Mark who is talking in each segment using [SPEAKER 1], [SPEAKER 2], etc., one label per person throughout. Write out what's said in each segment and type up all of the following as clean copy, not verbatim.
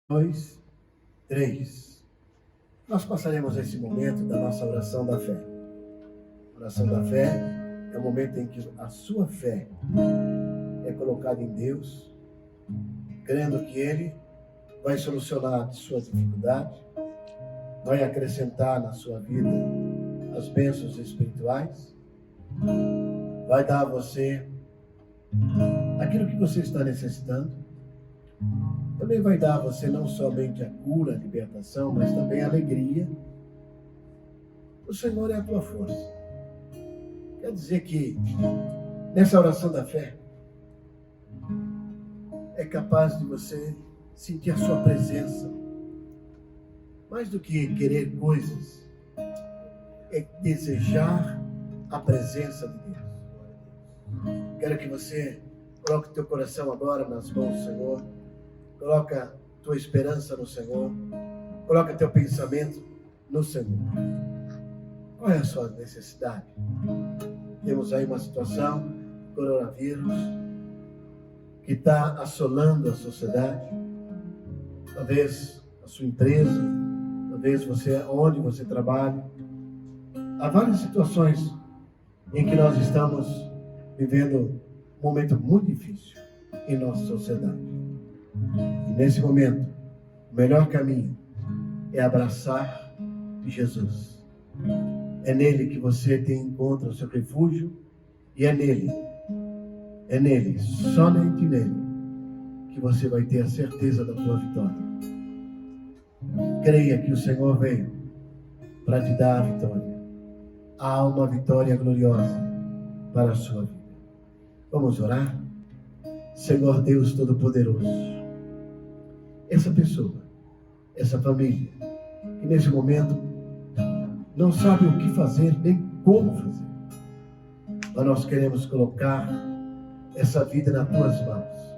[SPEAKER 1] 2, 3. Nós passaremos esse momento da nossa oração da fé. A oração da fé é o momento em que a sua fé é colocada em Deus, crendo que Ele vai solucionar a sua dificuldade, vai acrescentar na sua vida as bênçãos espirituais, vai dar a você aquilo que você está necessitando. Também vai dar a você não somente a cura, a libertação, mas também a alegria. O Senhor é a tua força. Quer dizer que nessa oração da fé é capaz de você sentir a sua presença. Mais do que querer coisas, é desejar a presença de Deus. Quero que você coloque o teu coração agora nas mãos do Senhor. Coloca tua esperança no Senhor. Coloca teu pensamento no Senhor. Qual é a sua necessidade? Temos aí uma situação, coronavírus, que está assolando a sociedade. Talvez a sua empresa, talvez você, onde você trabalha. Há várias situações em que nós estamos vivendo um momento muito difícil em nossa sociedade. E nesse momento, o melhor caminho é abraçar Jesus. É nele que você encontra o seu refúgio, e é nele, somente nele, que você vai ter a certeza da tua vitória. Creia que o Senhor veio para te dar a vitória. Há uma vitória gloriosa para a sua vida. Vamos orar? Senhor Deus Todo-Poderoso, essa pessoa, essa família, que nesse momento não sabe o que fazer, nem como fazer, mas nós queremos colocar essa vida nas tuas mãos.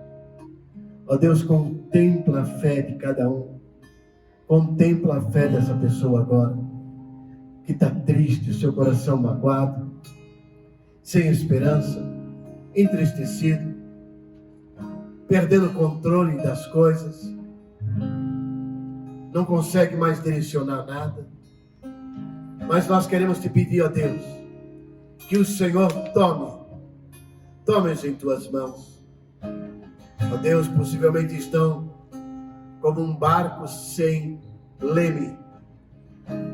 [SPEAKER 1] Ó Deus, contempla a fé de cada um, contempla a fé dessa pessoa agora, que está triste, o seu coração magoado, sem esperança, entristecido, perdendo o controle das coisas, não consegue mais direcionar nada. Mas nós queremos te pedir, ó Deus, que o Senhor tome-os em tuas mãos. Ó Deus, possivelmente estão como um barco sem leme.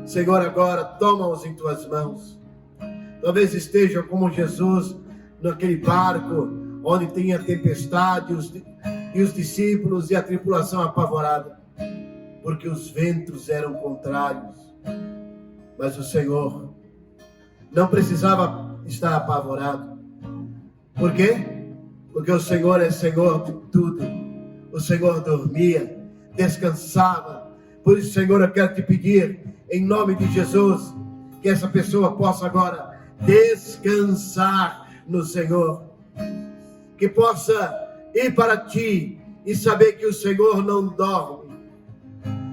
[SPEAKER 1] Senhor, agora toma-os em tuas mãos. Talvez estejam como Jesus naquele barco onde tem a tempestade e os discípulos e a tripulação apavorada, porque os ventos eram contrários. Mas o Senhor não precisava estar apavorado. Por quê? Porque o Senhor é Senhor de tudo. O Senhor dormia, descansava. Por isso, Senhor, eu quero te pedir, em nome de Jesus, que essa pessoa possa agora descansar no Senhor. Que possa ir para ti e saber que o Senhor não dorme.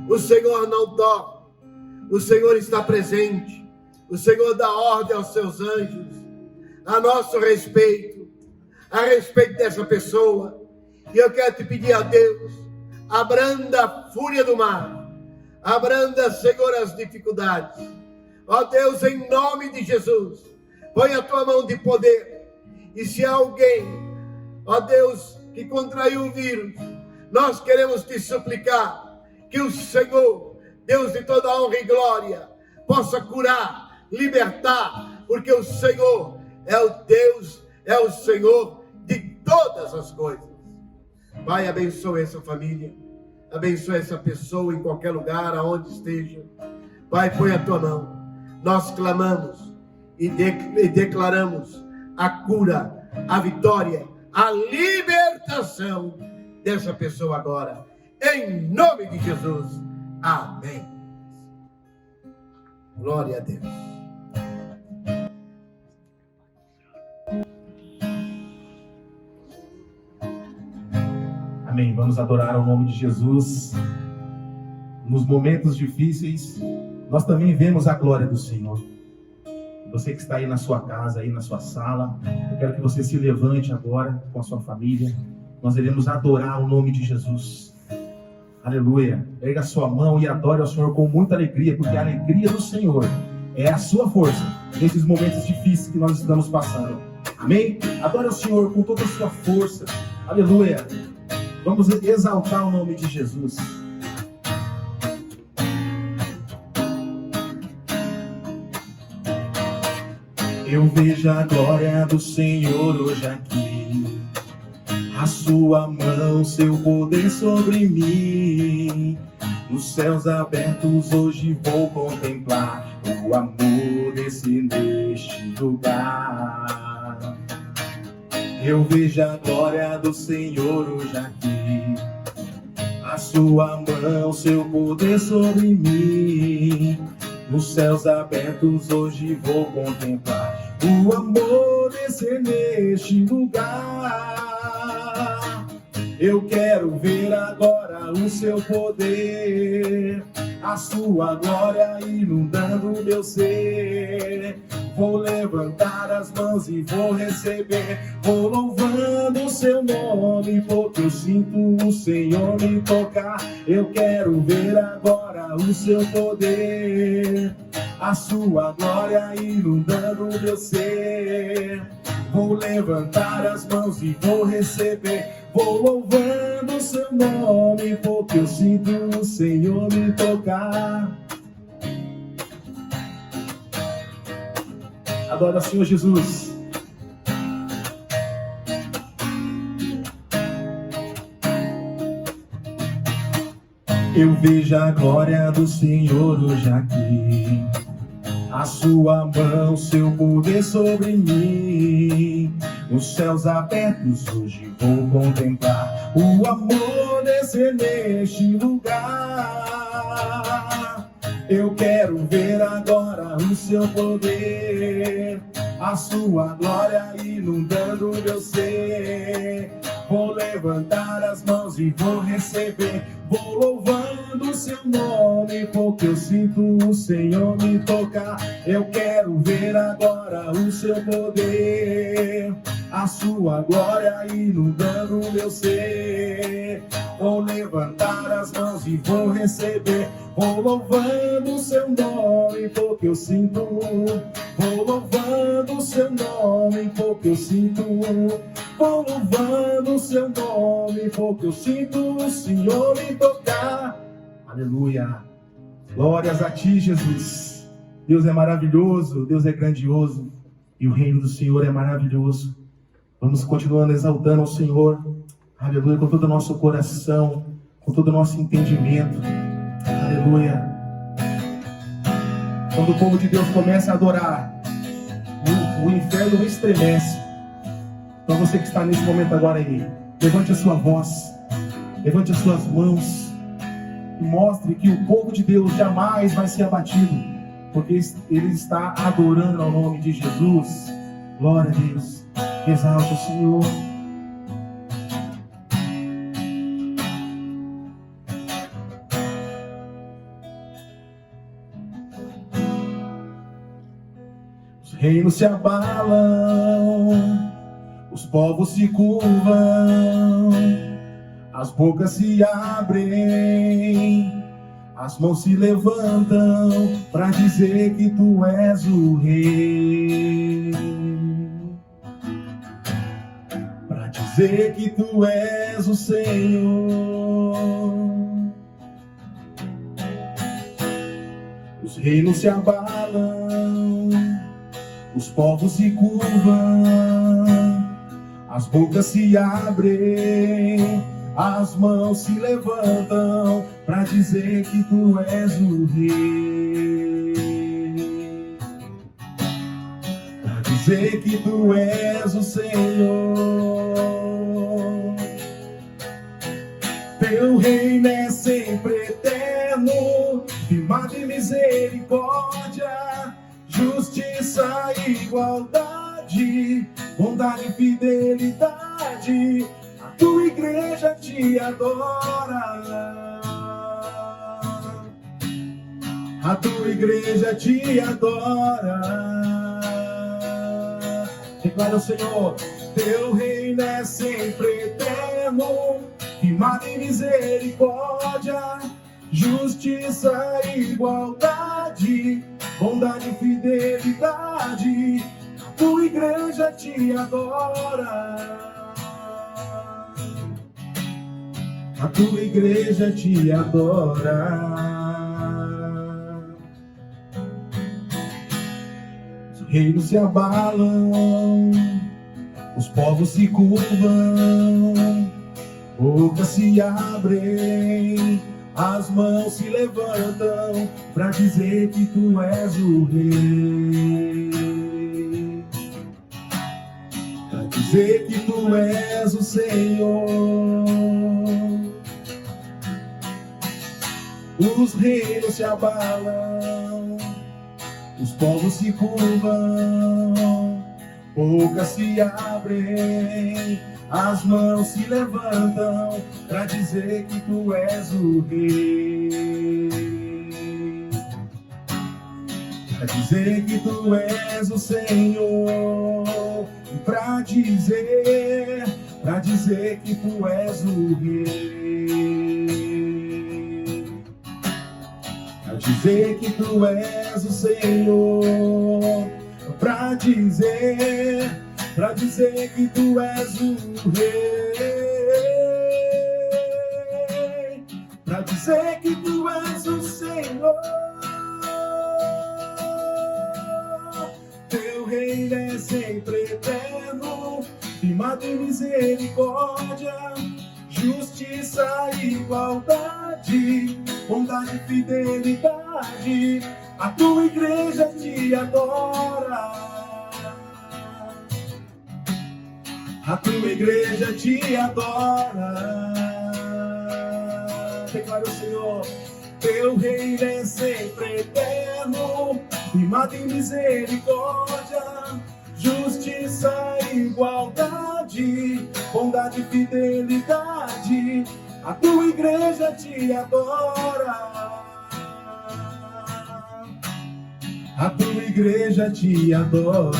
[SPEAKER 1] O Senhor não dorme. O Senhor está presente. O Senhor dá ordem aos seus anjos a nosso respeito, a respeito dessa pessoa. E eu quero te pedir a Deus, abranda a fúria do mar, abranda, Senhor, as dificuldades. Ó Deus, em nome de Jesus, põe a tua mão de poder. E se há alguém, ó Deus, que contraiu o vírus, nós queremos te suplicar que o Senhor, Deus de toda honra e glória, possa curar, libertar, porque o Senhor é o Deus, é o Senhor de todas as coisas. Pai, abençoe essa família, abençoe essa pessoa em qualquer lugar, aonde esteja. Pai, põe a tua mão. Nós clamamos e declaramos a cura, a vitória, a libertação dessa pessoa agora. Em nome de Jesus. Amém. Glória a Deus.
[SPEAKER 2] Amém. Vamos adorar ao nome de Jesus. Nos momentos difíceis, nós também vemos a glória do Senhor. Você que está aí na sua casa, aí na sua sala, eu quero que você se levante agora com a sua família. Nós iremos adorar o nome de Jesus. Aleluia. Erga a sua mão e adore ao Senhor com muita alegria, porque a alegria do Senhor é a sua força nesses momentos difíceis que nós estamos passando. Amém? Adore ao Senhor com toda a sua força. Aleluia. Vamos exaltar o nome de Jesus. Eu vejo a glória do Senhor hoje aqui, a sua mão, seu poder sobre mim. Nos céus abertos hoje vou contemplar o amor desse neste lugar. Eu vejo a glória do Senhor hoje aqui, a sua mão, seu poder sobre mim. Nos céus abertos hoje vou contemplar o amor desse neste lugar. Eu quero ver agora o seu poder, a sua glória inundando o meu ser. Vou levantar as mãos e vou receber, vou louvando o seu nome, porque eu sinto o Senhor me tocar. Eu quero ver agora o seu poder, a sua glória inundando o meu ser. Vou levantar as mãos e vou receber, vou louvando o seu nome, porque eu sinto o Senhor me tocar. Adora o Senhor Jesus. Eu vejo a glória do Senhor hoje aqui, a sua mão, seu poder sobre mim. Nos céus abertos hoje vou contemplar o amor desse neste lugar. Eu quero ver agora o seu poder, a sua glória inundando o meu ser. Vou levantar as mãos e vou receber, vou louvando o seu nome, porque eu sinto o Senhor me tocar. Eu quero ver agora o seu poder, a sua glória inundando o meu ser. Vou levantar as mãos e vou receber, vou louvando o seu nome, porque eu sinto. Vou louvando o seu nome, porque eu sinto. Vou louvando o seu nome, porque eu sinto o Senhor me tocar. Aleluia. Glórias a ti, Jesus. Deus é maravilhoso, Deus é grandioso e o reino do Senhor é maravilhoso. Vamos continuando exaltando ao Senhor. Aleluia, com todo o nosso coração, com todo o nosso entendimento. Aleluia. Quando o povo de Deus começa a adorar, o inferno estremece. Então você que está nesse momento agora aí, levante a sua voz, levante as suas mãos e mostre que o povo de Deus jamais vai ser abatido, porque ele está adorando ao nome de Jesus. Glória a Deus. Exalte o Senhor. Os reinos se abalam, os povos se curvam, as bocas se abrem, as mãos se levantam para dizer que tu és o rei, para dizer que tu és o Senhor. Os reinos se abalam, os povos se curvam, as bocas se abrem, as mãos se levantam para dizer que tu és o rei, para dizer que tu és o Senhor. Teu reino é sempre eterno, firmado em misericórdia, justiça e igualdade, bondade e fidelidade. A tua igreja te adora, a tua igreja te adora. Declara o Senhor: teu reino é sempre eterno, firmado firmado em misericórdia, justiça e igualdade, bondade e fidelidade, tua igreja te adora. A tua igreja te adora. Os reinos se abalam, os povos se curvam, bocas se abrem, as mãos se levantam para dizer que tu és o rei, para dizer que tu és o Senhor. Os reinos se abalam, os povos se curvam, bocas se abrem, as mãos se levantam para dizer que tu és o rei, para dizer que tu és o Senhor, para dizer que tu és o rei, para dizer que tu és o Senhor, para dizer que tu és o rei, para dizer que tu és o Senhor. Teu reino é sempre eterno, firmado em misericórdia, justiça e igualdade, bondade e fidelidade, a tua igreja te adora. A tua igreja te adora. Declara o Senhor, teu reino é sempre eterno, firmado em misericórdia, justiça e igualdade, bondade e fidelidade, a tua igreja te adora. A tua igreja te adora.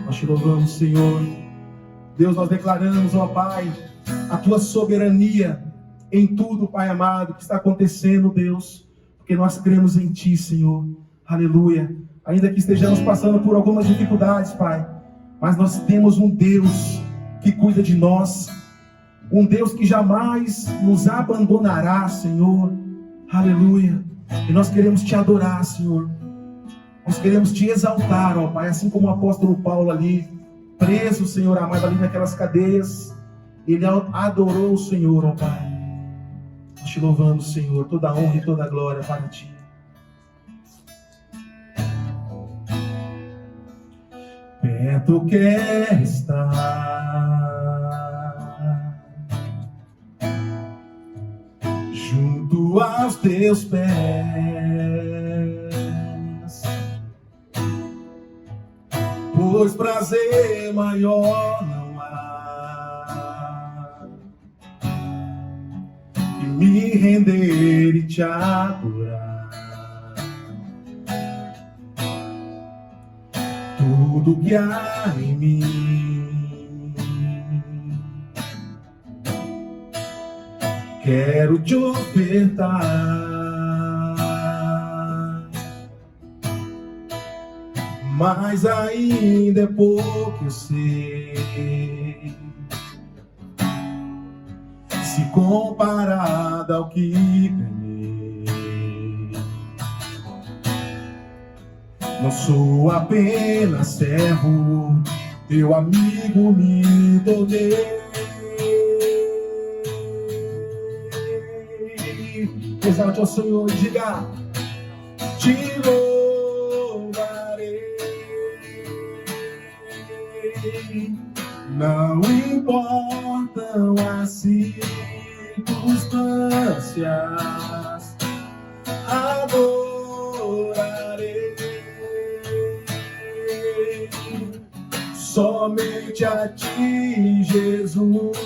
[SPEAKER 2] Nós te louvamos, Senhor. Deus, nós declaramos, ó Pai, a tua soberania em tudo, Pai amado, que está acontecendo, Deus, porque nós cremos em Ti, Senhor. Aleluia. Ainda que estejamos passando por algumas dificuldades, Pai, mas nós temos um Deus que cuida de nós, um Deus que jamais nos abandonará, Senhor. Aleluia. E nós queremos Te adorar, Senhor. Nós queremos Te exaltar, ó Pai, assim como o apóstolo Paulo ali, preso, Senhor amado, ali naquelas cadeias, ele adorou o Senhor, ó Pai. Nós Te louvamos, Senhor, toda a honra e toda a glória para Ti. Perto quer estar, junto aos Teus pés, pois prazer maior não há que me render e Te adorar. Tudo que há em mim, quero Te ofertar, mas ainda é pouco, eu sei, se comparado ao que ganhei. Não sou apenas servo, Teu amigo me tornei. Exalte ao Senhor e diga: Te louvarei. Não importam as circunstâncias, adorarei somente a Ti, Jesus.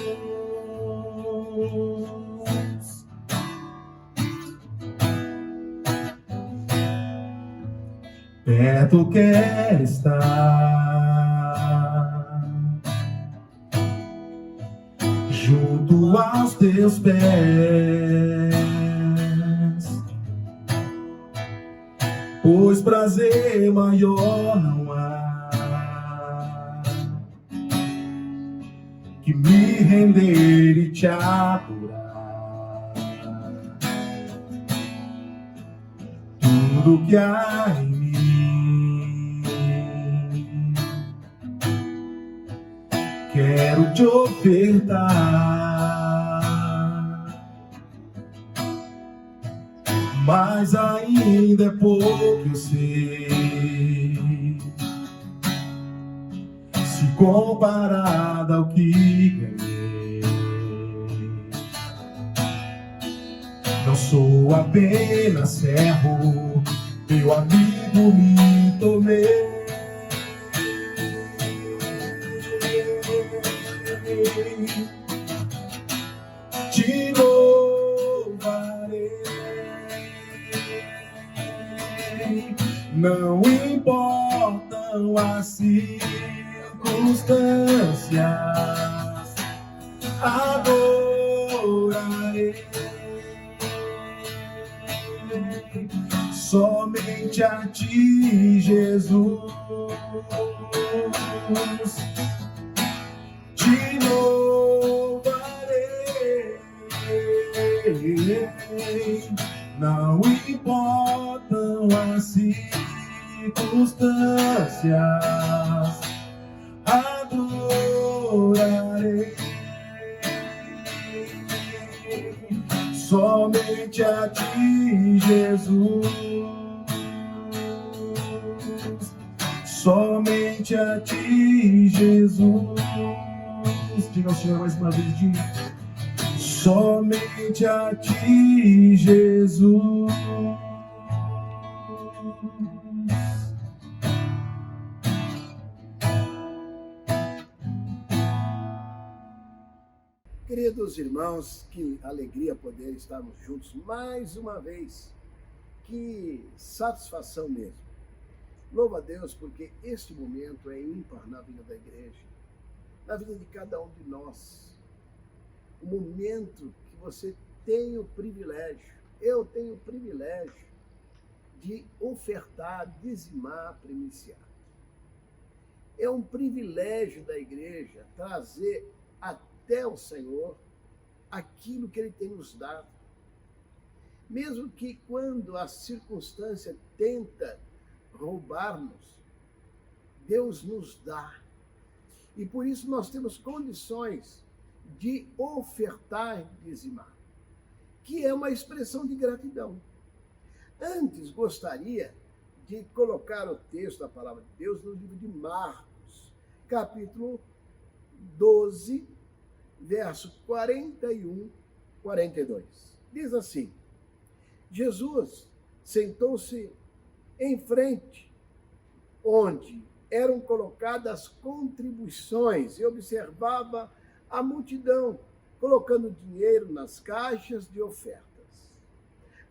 [SPEAKER 2] Perto quer estar, junto aos teus pés, pois prazer maior não há que me render e te adorar. Tudo que há em mim quero te ofertar, mas ainda é pouco, eu sei, se comparado ao que ganhei. Não sou apenas servo, meu amigo me tornei. Te louvarei, não importam as circunstâncias, adorarei somente a ti, Jesus. Te louvarei, não importam as circunstâncias, adorarei somente a ti, Jesus. Somente a ti, Jesus. Diga ao Senhor mais uma vez, diga. Somente a ti, Jesus.
[SPEAKER 1] Queridos irmãos, que alegria poder estarmos juntos mais uma vez. Que satisfação mesmo. Louvo a Deus porque este momento é ímpar na vida da igreja, na vida de cada um de nós. O momento que você tem o privilégio, eu tenho o privilégio de ofertar, dizimar, primiciar. É um privilégio da igreja trazer até o Senhor aquilo que Ele tem nos dado. Mesmo que quando a circunstância tenta roubar-nos, Deus nos dá. E por isso nós temos condições de ofertar e dizimar, que é uma expressão de gratidão. Antes, gostaria de colocar o texto da palavra de Deus no livro de Marcos, capítulo 12, verso 41, 42. Diz assim: Jesus sentou-se em frente, onde eram colocadas contribuições, e observava a multidão colocando dinheiro nas caixas de ofertas.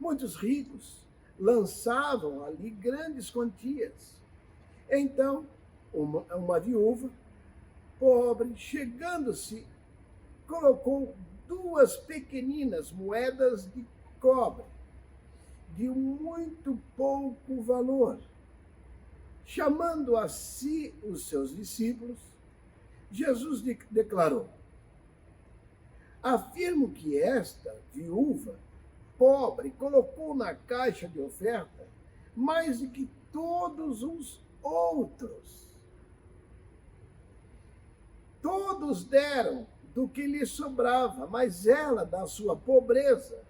[SPEAKER 1] Muitos ricos lançavam ali grandes quantias. Então, uma viúva pobre, chegando-se, colocou 2 pequeninas moedas de cobre, de muito pouco valor. Chamando a si os seus discípulos, Jesus declarou: afirmo que esta viúva pobre colocou na caixa de oferta mais do que todos os outros. Todos deram do que lhe sobrava, mas ela, da sua pobreza,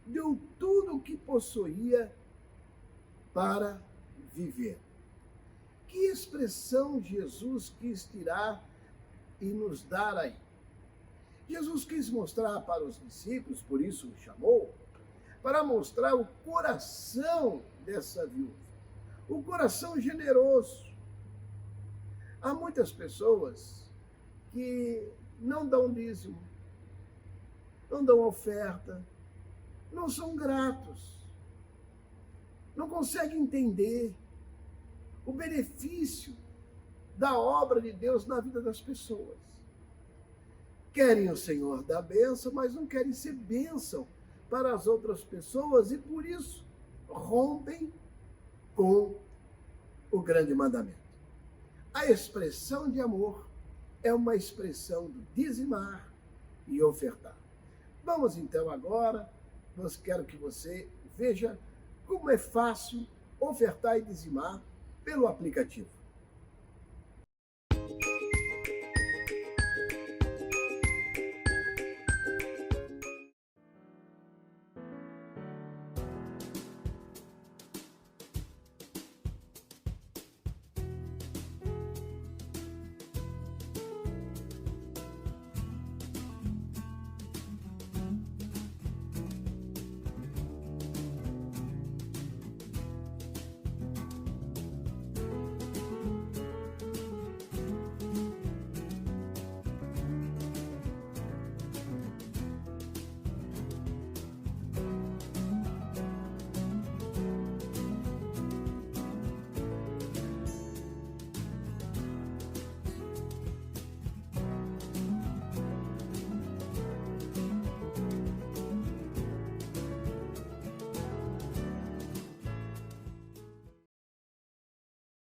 [SPEAKER 1] deu tudo o que possuía para viver. Que expressão Jesus quis tirar e nos dar aí? Jesus quis mostrar para os discípulos, por isso o chamou, para mostrar o coração dessa viúva, o coração generoso. Há muitas pessoas que não dão dízimo, não dão oferta, não são gratos, não conseguem entender o benefício da obra de Deus na vida das pessoas. querem o Senhor dar bênção, mas não querem ser bênção para as outras pessoas e por isso rompem com o grande mandamento. A expressão de amor é uma expressão do dizimar e ofertar. Vamos então agora, quero que você veja como é fácil ofertar e dizimar pelo aplicativo.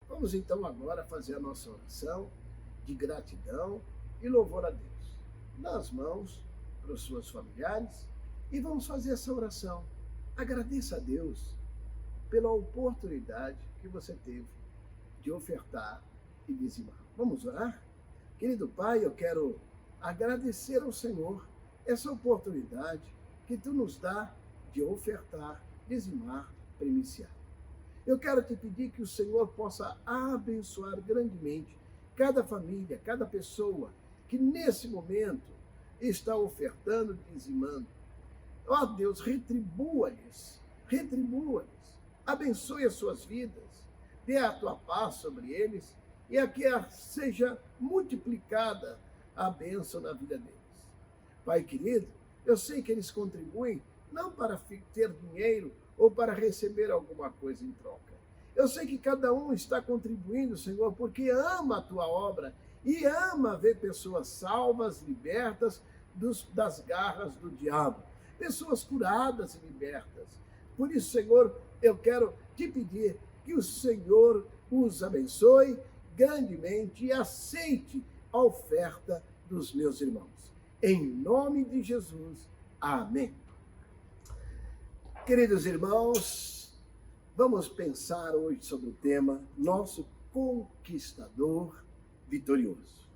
[SPEAKER 1] Vamos então agora fazer a nossa oração de gratidão e louvor a Deus. Dá as mãos para os seus familiares e vamos fazer essa oração. Agradeça a Deus pela oportunidade que você teve de ofertar e dizimar. Vamos orar? Querido Pai, eu quero agradecer ao Senhor essa oportunidade que Tu nos dá de ofertar, dizimar, primiciar. Eu quero te pedir que o Senhor possa abençoar grandemente cada família, cada pessoa que nesse momento está ofertando, dizimando. Ó Deus, retribua-lhes, abençoe as suas vidas, dê a tua paz sobre eles e a que seja multiplicada a bênção na vida deles. Pai querido, eu sei que eles contribuem não para ter dinheiro ou para receber alguma coisa em troca. Eu sei que cada um está contribuindo, Senhor, porque ama a tua obra e ama ver pessoas salvas, libertas das garras do diabo, pessoas curadas e libertas. Por isso, Senhor, eu quero te pedir que o Senhor os abençoe grandemente e aceite a oferta dos meus irmãos. Em nome de Jesus, amém. Queridos irmãos, vamos pensar hoje sobre o tema Nosso Conquistador Vitorioso.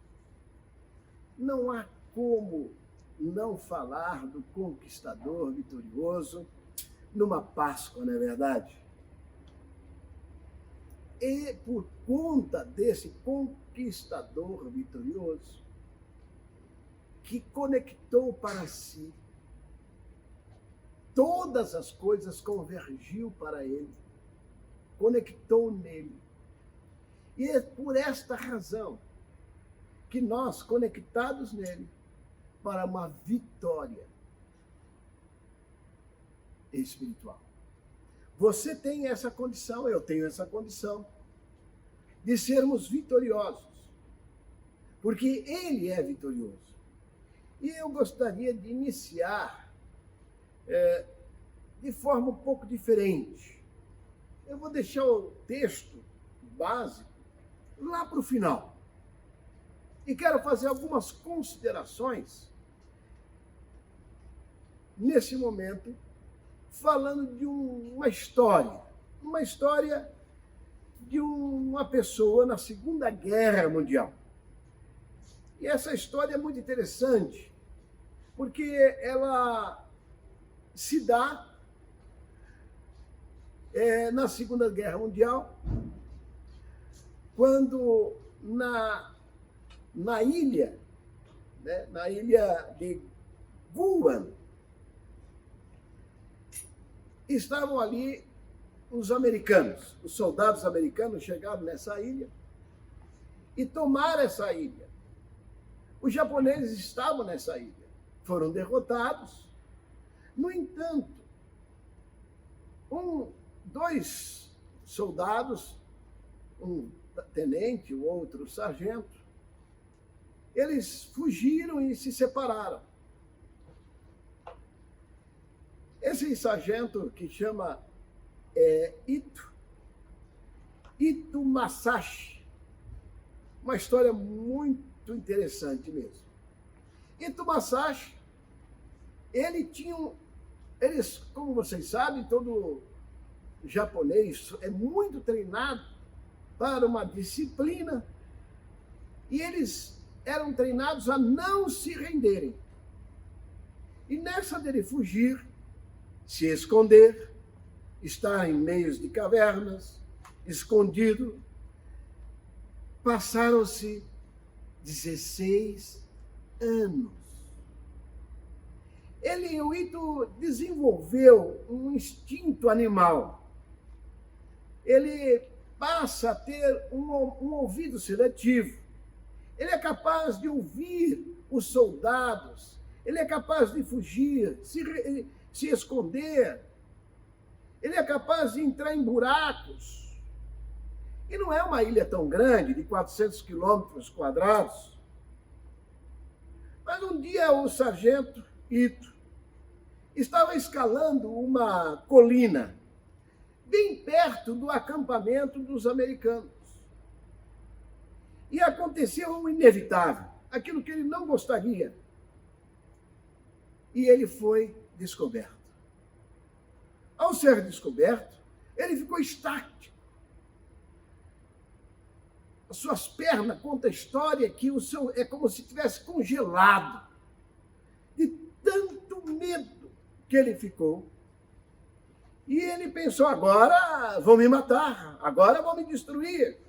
[SPEAKER 1] Não há como não falar do Conquistador Vitorioso numa Páscoa, não é verdade? E por conta desse Conquistador Vitorioso, que conectou para si todas as coisas, convergiu para ele, conectou nele. E é por esta razão que nós, conectados nele, para uma vitória espiritual. Você tem essa condição, eu tenho essa condição, de sermos vitoriosos, porque ele é vitorioso. E eu gostaria de iniciar de forma um pouco diferente. Eu vou deixar o texto básico lá para o final. E quero fazer algumas considerações nesse momento, falando de uma história de uma pessoa na Segunda Guerra Mundial. E essa história é muito interessante, porque ela se dá na Segunda Guerra Mundial, quando na ilha de Guam, estavam ali os americanos, os soldados americanos chegaram nessa ilha e tomaram essa ilha. Os japoneses estavam nessa ilha, foram derrotados. No entanto, dois soldados, um tenente, o outro sargento, eles fugiram e se separaram. Esse sargento que chama Ito Masashi, uma história muito interessante mesmo. Ito Masashi, eles, como vocês sabem, todo japonês é muito treinado para uma disciplina e eles eram treinados a não se renderem. E nessa dele fugir, se esconder, estar em meios de cavernas, escondido, passaram-se 16 anos. O Ito desenvolveu um instinto animal. Ele passa a ter um ouvido seletivo. Ele é capaz de ouvir os soldados. Ele é capaz de fugir, se esconder. Ele é capaz de entrar em buracos. E não é uma ilha tão grande, de 400 quilômetros quadrados. Mas um dia o sargento Ito estava escalando uma colina bem perto do acampamento dos americanos. E aconteceu o inevitável, aquilo que ele não gostaria. E ele foi descoberto. Ao ser descoberto, ele ficou estático. As suas pernas, conta a história que é como se tivesse congelado. De tanto medo que ele ficou. E ele pensou, agora vão me matar, agora vão me destruir.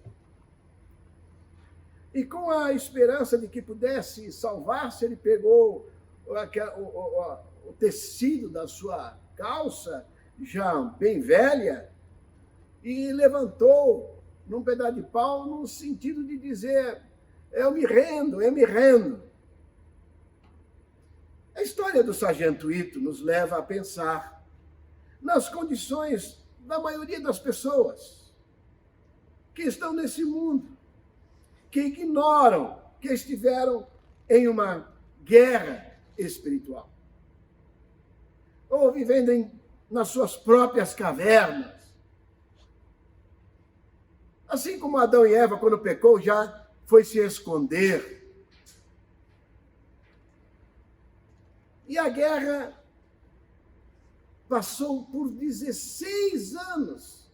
[SPEAKER 1] E com a esperança de que pudesse salvar-se, ele pegou o tecido da sua calça, já bem velha, e levantou num pedaço de pau, no sentido de dizer, eu me rendo, eu me rendo. A história do sargento Ito nos leva a pensar nas condições da maioria das pessoas que estão nesse mundo, que ignoram que estiveram em uma guerra espiritual, ou vivendo nas suas próprias cavernas. Assim como Adão e Eva, quando pecou, já foi se esconder. E a guerra passou por 16 anos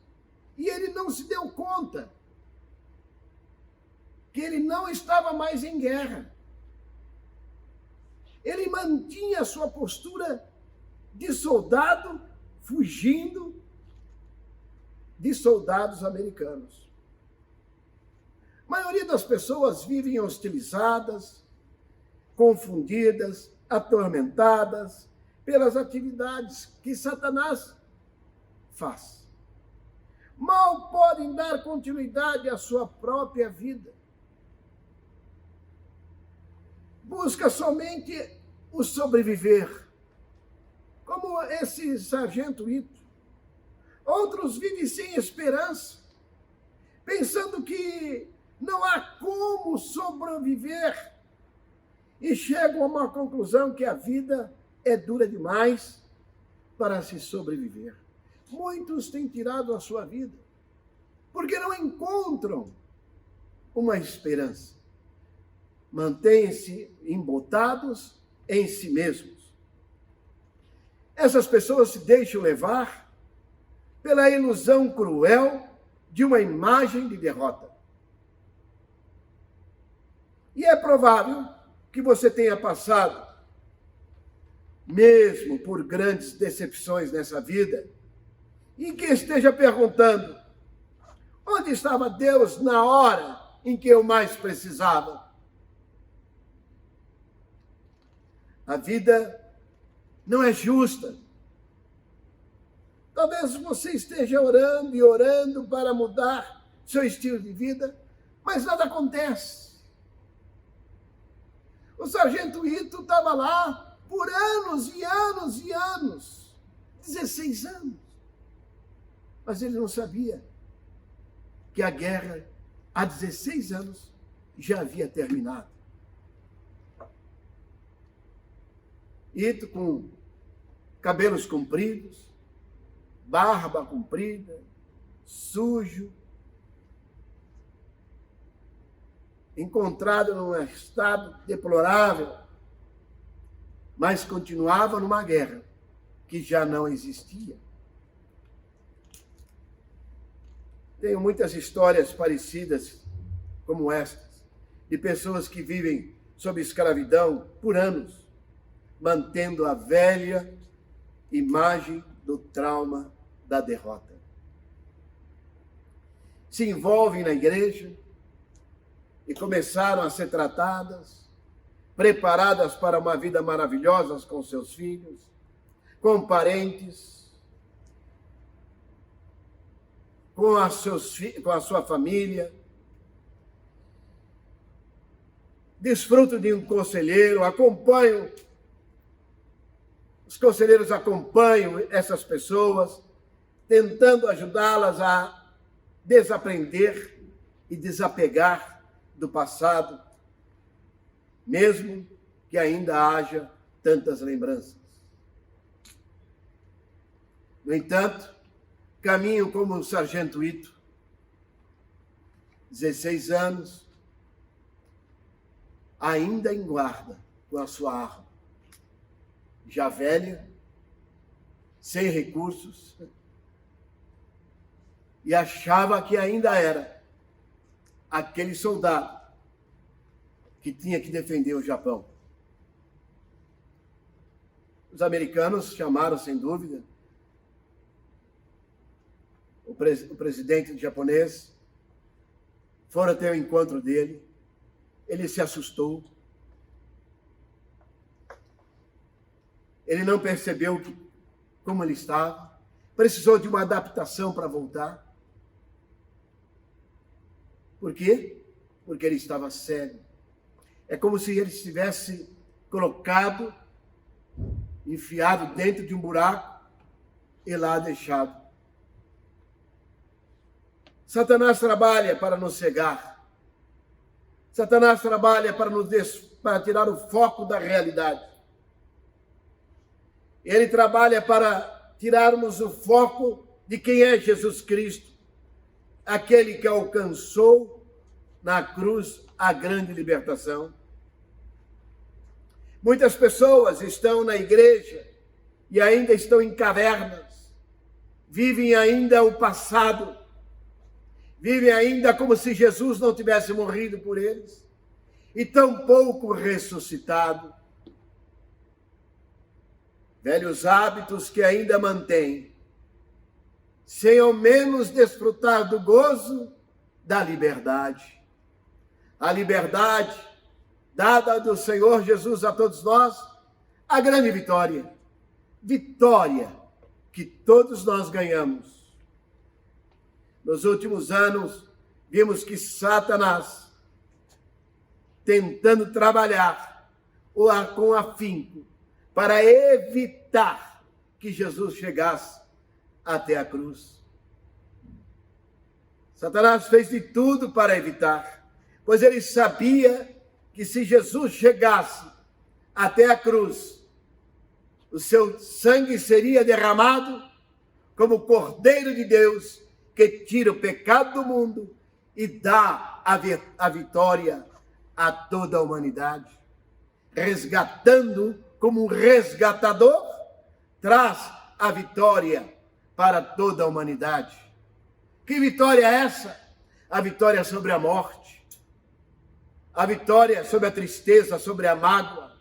[SPEAKER 1] e ele não se deu conta que ele não estava mais em guerra. Ele mantinha a sua postura de soldado fugindo de soldados americanos. A maioria das pessoas vivem hostilizadas, confundidas, atormentadas pelas atividades que Satanás faz. Mal podem dar continuidade à sua própria vida. Busca somente o sobreviver, como esse sargento Ito. Outros vivem sem esperança, pensando que não há como sobreviver, e chegam a uma conclusão que a vida é dura demais para se sobreviver. Muitos têm tirado a sua vida porque não encontram uma esperança. Mantêm-se embotados em si mesmos. Essas pessoas se deixam levar pela ilusão cruel de uma imagem de derrota. E é provável que você tenha passado, mesmo por grandes decepções nessa vida, e que esteja perguntando, onde estava Deus na hora em que eu mais precisava? A vida não é justa. Talvez você esteja orando e orando para mudar seu estilo de vida, mas nada acontece. O sargento Ito estava lá por anos e anos e anos, 16 anos. Mas ele não sabia que a guerra, há 16 anos, já havia terminado. ido com cabelos compridos, barba comprida, sujo, encontrado num estado deplorável, mas continuava numa guerra que já não existia. Tenho muitas histórias parecidas como estas, de pessoas que vivem sob escravidão por anos, mantendo a velha imagem do trauma da derrota. Se envolvem na igreja e começaram a ser tratadas, preparadas para uma vida maravilhosa com seus filhos, com parentes, com a sua família. Desfrutam de um conselheiro, os conselheiros acompanham essas pessoas, tentando ajudá-las a desaprender e desapegar do passado, mesmo que ainda haja tantas lembranças. No entanto, caminho como um sargento Ito, 16 anos, ainda em guarda com a sua arma, já velha, sem recursos, e achava que ainda era aquele soldado que tinha que defender o Japão. Os americanos chamaram, sem dúvida, o presidente japonês, foram até o encontro dele, ele se assustou, ele não percebeu como ele estava, precisou de uma adaptação para voltar. Por quê? Porque ele estava cego. É como se ele estivesse colocado, enfiado dentro de um buraco e lá deixado. Satanás trabalha para nos cegar. Satanás trabalha para tirar o foco da realidade. Ele trabalha para tirarmos o foco de quem é Jesus Cristo, aquele que alcançou na cruz a grande libertação. Muitas pessoas estão na igreja e ainda estão em cavernas, vivem ainda o passado, vivem ainda como se Jesus não tivesse morrido por eles, e tampouco ressuscitado. Velhos hábitos que ainda mantêm, sem ao menos desfrutar do gozo da liberdade. A liberdade dada do Senhor Jesus a todos nós, a grande vitória. Vitória que todos nós ganhamos. Nos últimos anos, vimos que Satanás, tentando trabalhar com afinco para evitar que Jesus chegasse até a cruz. Satanás fez de tudo para evitar, pois ele sabia que se Jesus chegasse até a cruz, o seu sangue seria derramado como Cordeiro de Deus, que tira o pecado do mundo e dá a vitória a toda a humanidade, resgatando como um resgatador, traz a vitória para toda a humanidade. Que vitória é essa? A vitória sobre a morte, a vitória sobre a tristeza, sobre a mágoa,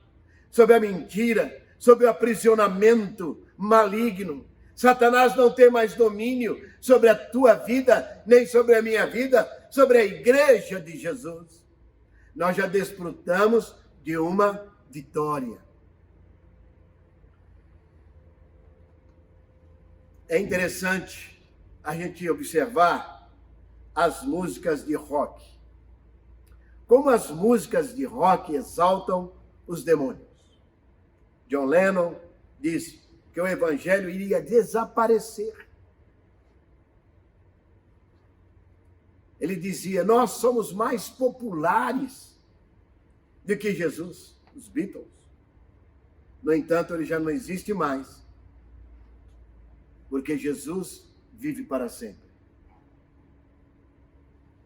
[SPEAKER 1] sobre a mentira, sobre o aprisionamento maligno. Satanás não tem mais domínio sobre a tua vida, nem sobre a minha vida, sobre a igreja de Jesus. Nós já desfrutamos de uma vitória. É interessante a gente observar as músicas de rock. Como as músicas de rock exaltam os demônios. John Lennon disse que o evangelho iria desaparecer. Ele dizia, nós somos mais populares do que Jesus, os Beatles. No entanto, ele já não existe mais, porque Jesus vive para sempre.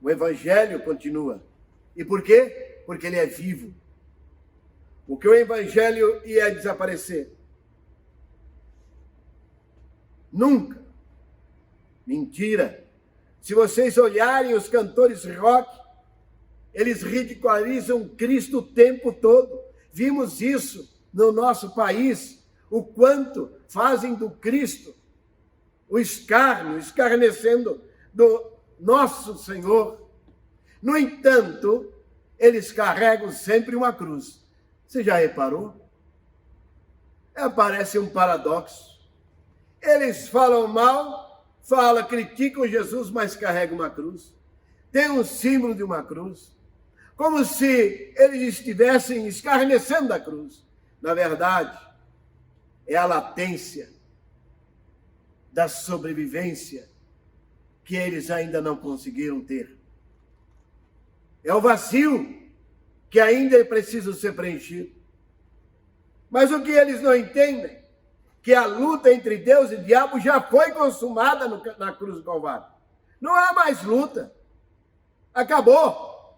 [SPEAKER 1] O Evangelho continua. E por quê? Porque ele é vivo. O que o Evangelho ia desaparecer? Nunca. Mentira. Se vocês olharem os cantores rock, eles ridicularizam Cristo o tempo todo. Vimos isso no nosso país, o quanto fazem do Cristo o escárnio, escarnecendo do nosso Senhor. No entanto, eles carregam sempre uma cruz. Você já reparou? Parece um paradoxo. Eles falam mal, criticam Jesus, mas carregam uma cruz. Tem um símbolo de uma cruz. Como se eles estivessem escarnecendo a cruz. Na verdade, é a latência da sobrevivência que eles ainda não conseguiram ter. É o vazio que ainda é preciso ser preenchido. Mas o que eles não entendem? Que a luta entre Deus e diabo já foi consumada na cruz do Calvário. Não há mais luta. Acabou.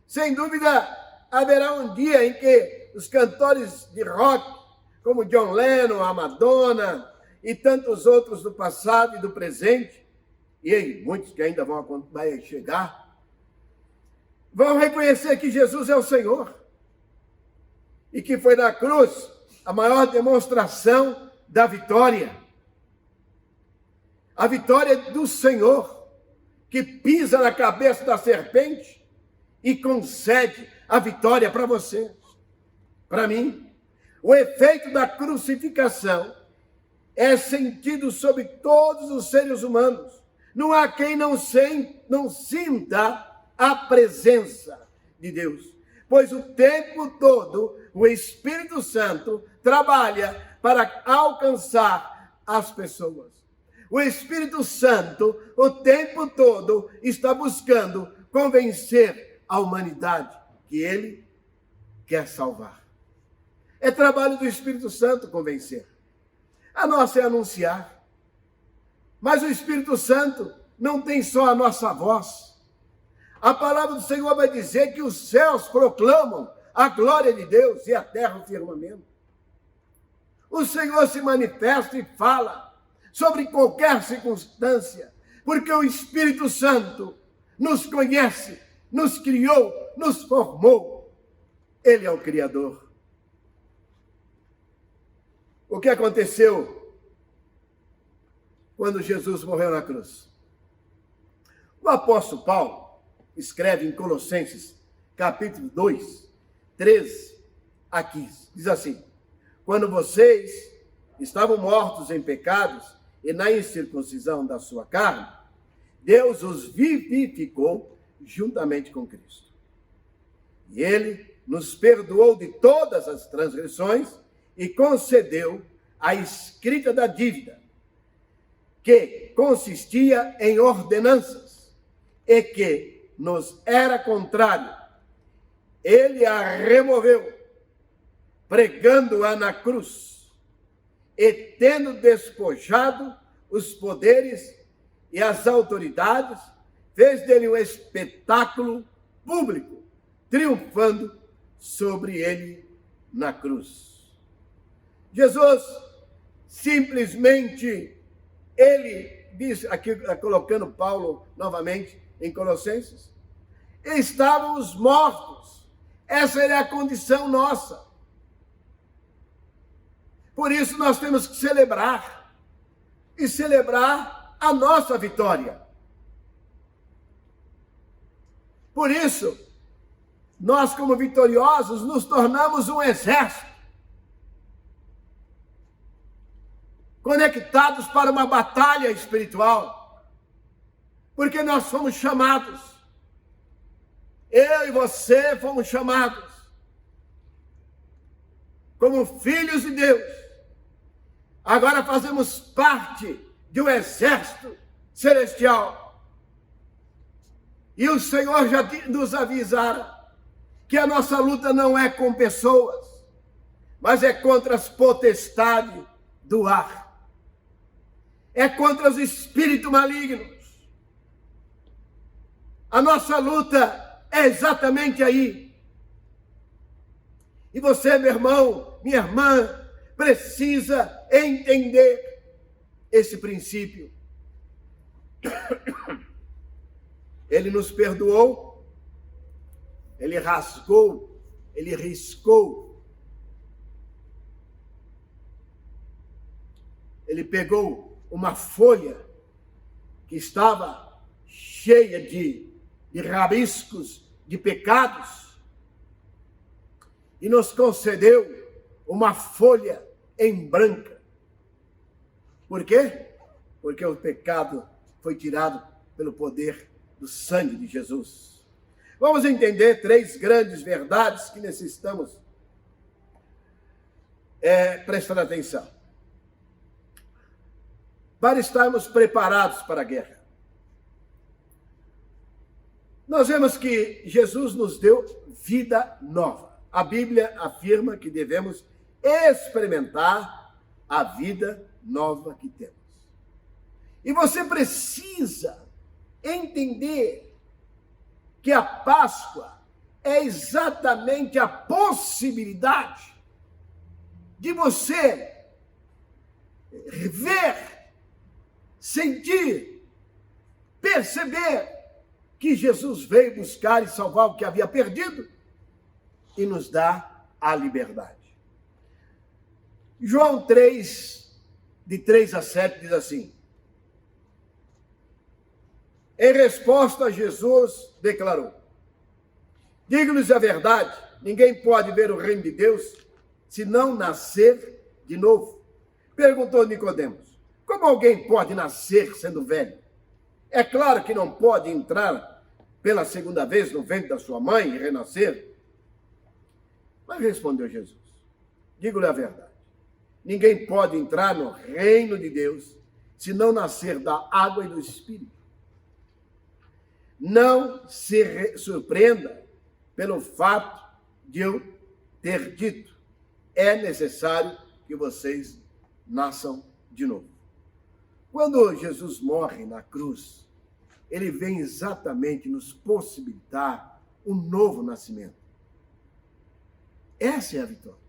[SPEAKER 1] Sem dúvida, haverá um dia em que os cantores de rock, como John Lennon, a Madonna e tantos outros do passado e do presente, e muitos que ainda vão chegar, vão reconhecer que Jesus é o Senhor e que foi na cruz a maior demonstração da vitória. A vitória do Senhor, que pisa na cabeça da serpente e concede a vitória para você, para mim. O efeito da crucificação é sentido sobre todos os seres humanos. Não há quem não sinta a presença de Deus, pois o tempo todo o Espírito Santo trabalha para alcançar as pessoas. O Espírito Santo o tempo todo está buscando convencer a humanidade que ele quer salvar. É trabalho do Espírito Santo convencer. A nossa é anunciar. Mas o Espírito Santo não tem só a nossa voz. A palavra do Senhor vai dizer que os céus proclamam a glória de Deus e a terra o firmamento. O Senhor se manifesta e fala sobre qualquer circunstância, porque o Espírito Santo nos conhece, nos criou, nos formou. Ele é o Criador. O que aconteceu quando Jesus morreu na cruz? O apóstolo Paulo escreve em Colossenses, capítulo 2, 13 a 15. Diz assim: quando vocês estavam mortos em pecados e na incircuncisão da sua carne, Deus os vivificou juntamente com Cristo. E ele nos perdoou de todas as transgressões e concedeu a escrita da dívida, que consistia em ordenanças e que nos era contrário. Ele a removeu, pregando-a na cruz, e tendo despojado os poderes e as autoridades, fez dele um espetáculo público, triunfando sobre ele na cruz. Jesus simplesmente, ele diz, aqui colocando Paulo novamente em Colossenses, estávamos mortos. Essa era a condição nossa. Por isso nós temos que celebrar, e celebrar a nossa vitória. Por isso, nós como vitoriosos nos tornamos um exército, conectados para uma batalha espiritual, porque nós fomos chamados, eu e você fomos chamados, como filhos de Deus. Agora fazemos parte de um exército celestial. E o Senhor já nos avisara que a nossa luta não é com pessoas, mas é contra as potestades do ar. É contra os espíritos malignos. A nossa luta é exatamente aí. E você, meu irmão, minha irmã, precisa entender esse princípio. Ele nos perdoou, ele rasgou, ele riscou. Ele pegou uma folha que estava cheia de rabiscos, de pecados, e nos concedeu uma folha em branca. Por quê? Porque o pecado foi tirado pelo poder do sangue de Jesus. Vamos entender 3 grandes verdades que necessitamos prestar atenção. Para estarmos preparados para a guerra. Nós vemos que Jesus nos deu vida nova. A Bíblia afirma que devemos experimentar a vida nova que temos. E você precisa entender que a Páscoa é exatamente a possibilidade de você ver, sentir, perceber que Jesus veio buscar e salvar o que havia perdido e nos dá a liberdade. João 3, de 3 a 7, diz assim: em resposta, Jesus declarou: digo-lhes a verdade, ninguém pode ver o reino de Deus se não nascer de novo. Perguntou Nicodemos: como alguém pode nascer sendo velho? É claro que não pode entrar pela segunda vez no ventre da sua mãe e renascer. Mas respondeu Jesus: digo-lhe a verdade, ninguém pode entrar no reino de Deus se não nascer da água e do Espírito. Não se surpreenda pelo fato de eu ter dito: é necessário que vocês nasçam de novo. Quando Jesus morre na cruz, ele vem exatamente nos possibilitar um novo nascimento. Essa é a vitória.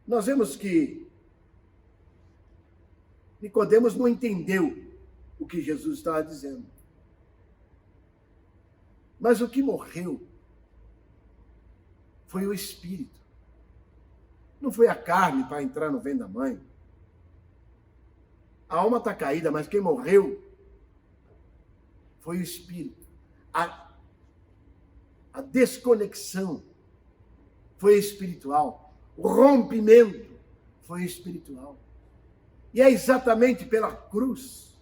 [SPEAKER 1] Nós vemos que Nicodemos não entendeu o que Jesus estava dizendo. Mas o que morreu foi o Espírito. Não foi a carne para entrar no ventre da mãe. A alma está caída, mas quem morreu foi o Espírito. A desconexão foi espiritual. O rompimento foi espiritual. E é exatamente pela cruz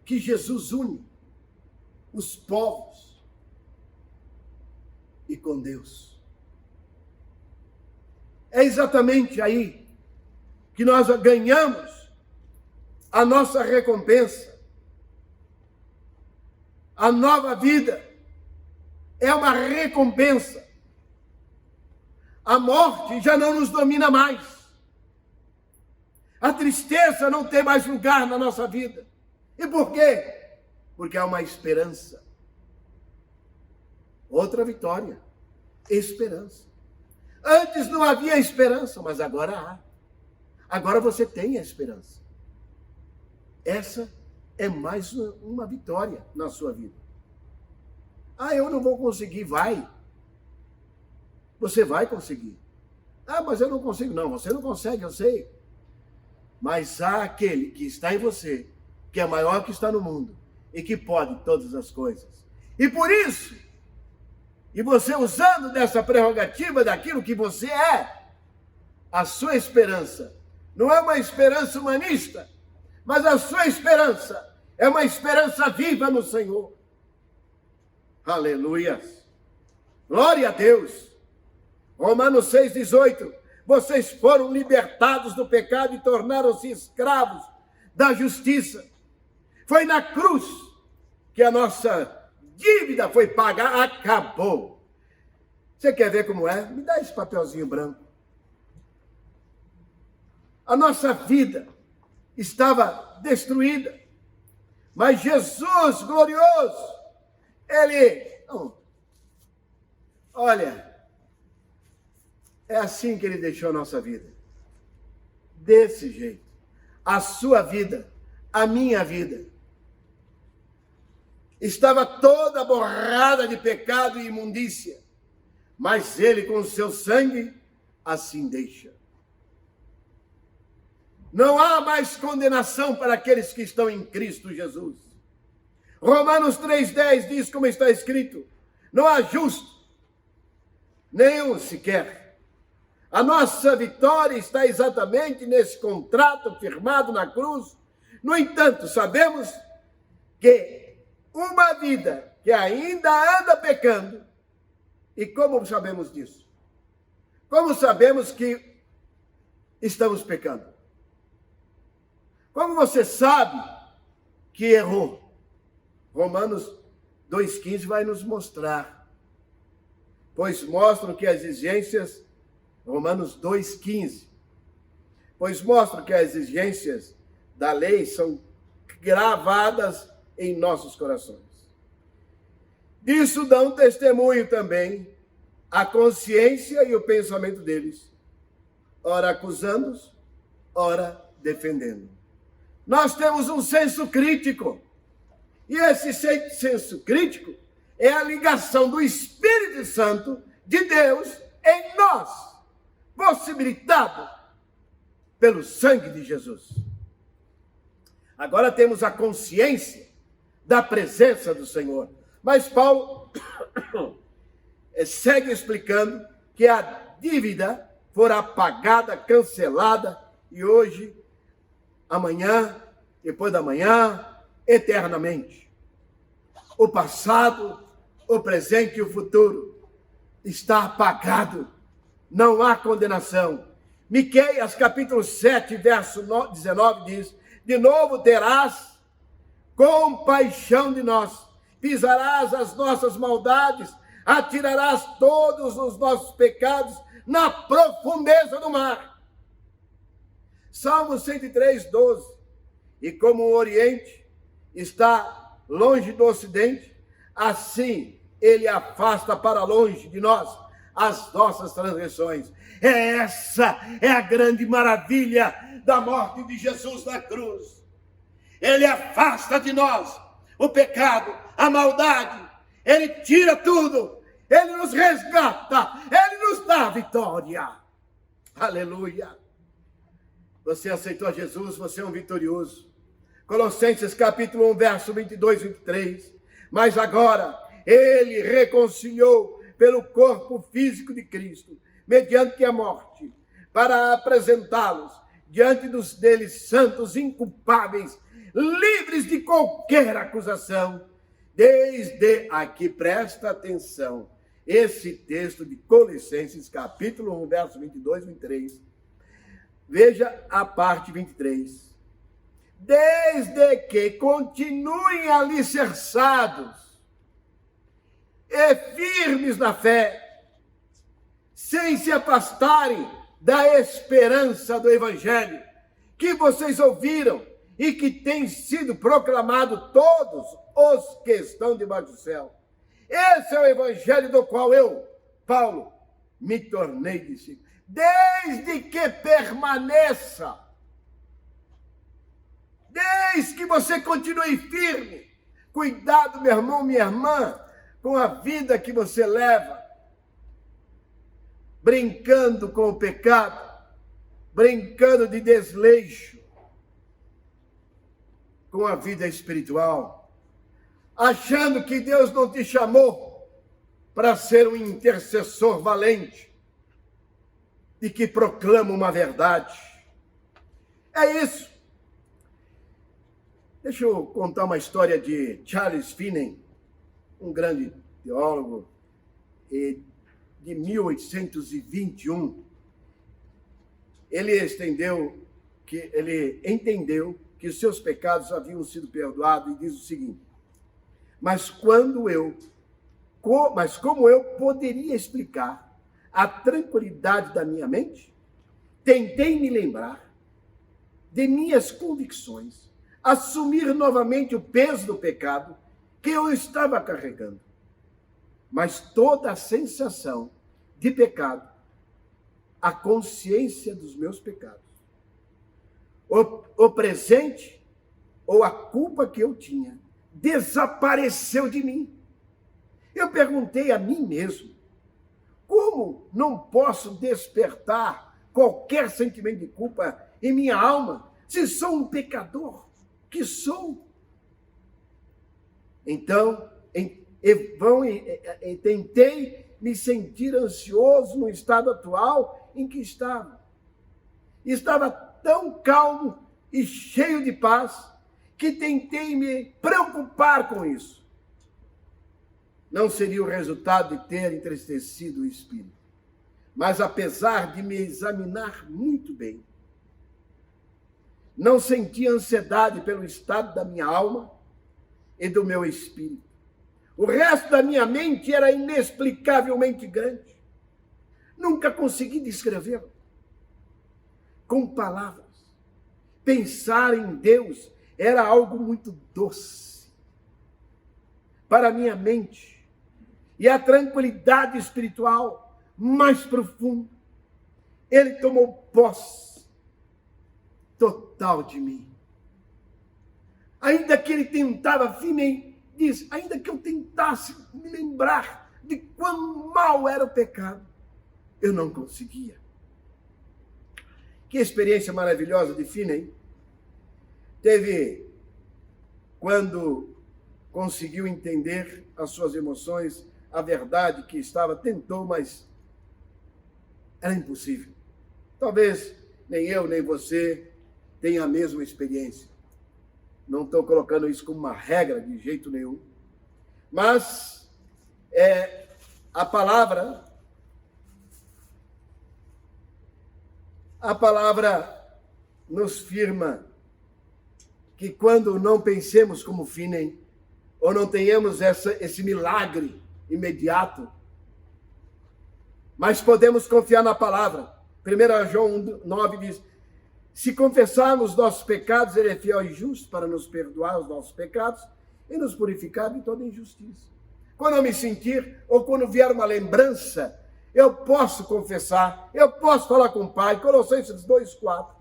[SPEAKER 1] que Jesus une os povos e com Deus. É exatamente aí que nós ganhamos a nossa recompensa. A nova vida é uma recompensa. A morte já não nos domina mais. A tristeza não tem mais lugar na nossa vida. E por quê? Porque há uma esperança. Outra vitória. Esperança. Antes não havia esperança, mas agora há. Agora você tem a esperança. Essa é mais uma vitória na sua vida. Ah, eu não vou conseguir. Vai. Você vai conseguir. Ah, mas eu não consigo. Não, você não consegue, eu sei. Mas há aquele que está em você, que é maior que está no mundo, e que pode todas as coisas. E por isso, e você usando dessa prerrogativa daquilo que você é, a sua esperança não é uma esperança humanista, mas a sua esperança é uma esperança viva no Senhor. Aleluia! Glória a Deus! Romanos 6,18. Vocês foram libertados do pecado e tornaram-se escravos da justiça. Foi na cruz que a nossa dívida foi paga. Acabou. Você quer ver como é? Me dá esse papelzinho branco. A nossa vida estava destruída, mas Jesus glorioso, olha, é assim que ele deixou a nossa vida, desse jeito, a sua vida, a minha vida, estava toda borrada de pecado e imundícia, mas ele com o seu sangue assim deixa. Não há mais condenação para aqueles que estão em Cristo Jesus. Romanos 3,10 diz, como está escrito, não há justo, nenhum sequer. A nossa vitória está exatamente nesse contrato firmado na cruz. No entanto, sabemos que uma vida que ainda anda pecando, e como sabemos disso? Como sabemos que estamos pecando? Como você sabe que errou? Romanos 2,15 vai nos mostrar. Pois mostram que as exigências, Romanos 2,15, pois mostram que as exigências da lei são gravadas em nossos corações. Disso dão testemunho também a consciência e o pensamento deles, ora acusando-os, ora defendendo. Nós temos um senso crítico. E esse senso crítico é a ligação do Espírito Santo de Deus em nós, possibilitado pelo sangue de Jesus. Agora temos a consciência da presença do Senhor. Mas Paulo segue explicando que a dívida fora apagada, cancelada, e hoje, amanhã, depois da manhã, eternamente. O passado, o presente e o futuro está apagado. Não há condenação. Miqueias, capítulo 7, verso 19 diz, de novo terás compaixão de nós, pisarás as nossas maldades, atirarás todos os nossos pecados na profundeza do mar. Salmo 103, 12. E como o Oriente está longe do Ocidente, assim ele afasta para longe de nós as nossas transgressões. Essa é a grande maravilha da morte de Jesus na cruz. Ele afasta de nós o pecado, a maldade, ele tira tudo, ele nos resgata, ele nos dá a vitória. Aleluia! Você aceitou a Jesus, você é um vitorioso. Colossenses capítulo 1, verso 22 e 23. Mas agora, ele reconciliou pelo corpo físico de Cristo, mediante a morte, para apresentá-los diante deles santos, inculpáveis, livres de qualquer acusação. Desde aqui, presta atenção, esse texto de Colossenses capítulo 1, verso 22 e 23. Veja a parte 23. Desde que continuem alicerçados e firmes na fé, sem se afastarem da esperança do Evangelho, que vocês ouviram e que tem sido proclamado todos os que estão debaixo do céu. Esse é o Evangelho do qual eu, Paulo, me tornei discípulo. Desde que permaneça, desde que você continue firme. Cuidado, meu irmão, minha irmã, com a vida que você leva, brincando com o pecado, brincando de desleixo com a vida espiritual, achando que Deus não te chamou para ser um intercessor valente e que proclama uma verdade. É isso. Deixa eu contar uma história de Charles Finney, um grande teólogo de 1821. Ele entendeu que os seus pecados haviam sido perdoados e diz o seguinte: mas quando eu Mas como eu poderia explicar a tranquilidade da minha mente? Tentei me lembrar de minhas convicções, assumir novamente o peso do pecado que eu estava carregando. Mas toda a sensação de pecado, a consciência dos meus pecados, o presente ou a culpa que eu tinha, desapareceu de mim. Eu perguntei a mim mesmo, como não posso despertar qualquer sentimento de culpa em minha alma, se sou um pecador que sou? Então, tentei me sentir ansioso no estado atual em que estava. Estava tão calmo e cheio de paz que tentei me preocupar com isso. Não seria o resultado de ter entristecido o espírito. Mas apesar de me examinar muito bem, não senti ansiedade pelo estado da minha alma e do meu espírito. O resto da minha mente era inexplicavelmente grande. Nunca consegui descrevê-lo com palavras. Pensar em Deus era algo muito doce para a minha mente, e a tranquilidade espiritual mais profunda. Ele tomou posse total de mim. Ainda que ele tentava, diz, ainda que eu tentasse me lembrar de quão mal era o pecado, eu não conseguia. Que experiência maravilhosa de Finney teve quando conseguiu entender as suas emoções, a verdade que tentou, mas era impossível. Talvez nem eu, nem você tenha a mesma experiência. Não estou colocando isso como uma regra de jeito nenhum. Mas a palavra nos firma que quando não pensemos como Finney, ou não tenhamos esse milagre imediato, mas podemos confiar na palavra. 1 João 9 diz, se confessarmos nossos pecados, ele é fiel e justo para nos perdoar os nossos pecados e nos purificar de toda injustiça. Quando eu me sentir, ou quando vier uma lembrança, eu posso confessar, eu posso falar com o Pai. Colossenses 2,4.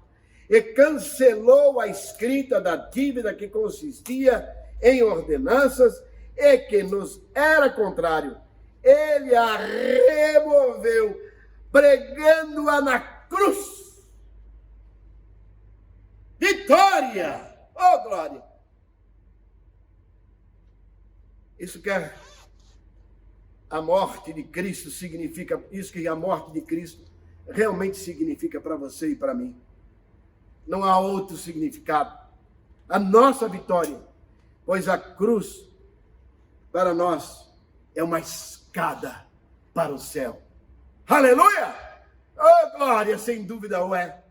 [SPEAKER 1] E cancelou a escrita da dívida que consistia em ordenanças e que nos era contrário. Ele a removeu, pregando-a na cruz. Vitória! Oh, glória! Isso que a morte de Cristo significa, isso que a morte de Cristo realmente significa para você e para mim. Não há outro significado. A nossa vitória, pois a cruz, para nós, é uma escada para o céu. Aleluia! Oh, glória, sem dúvida o é.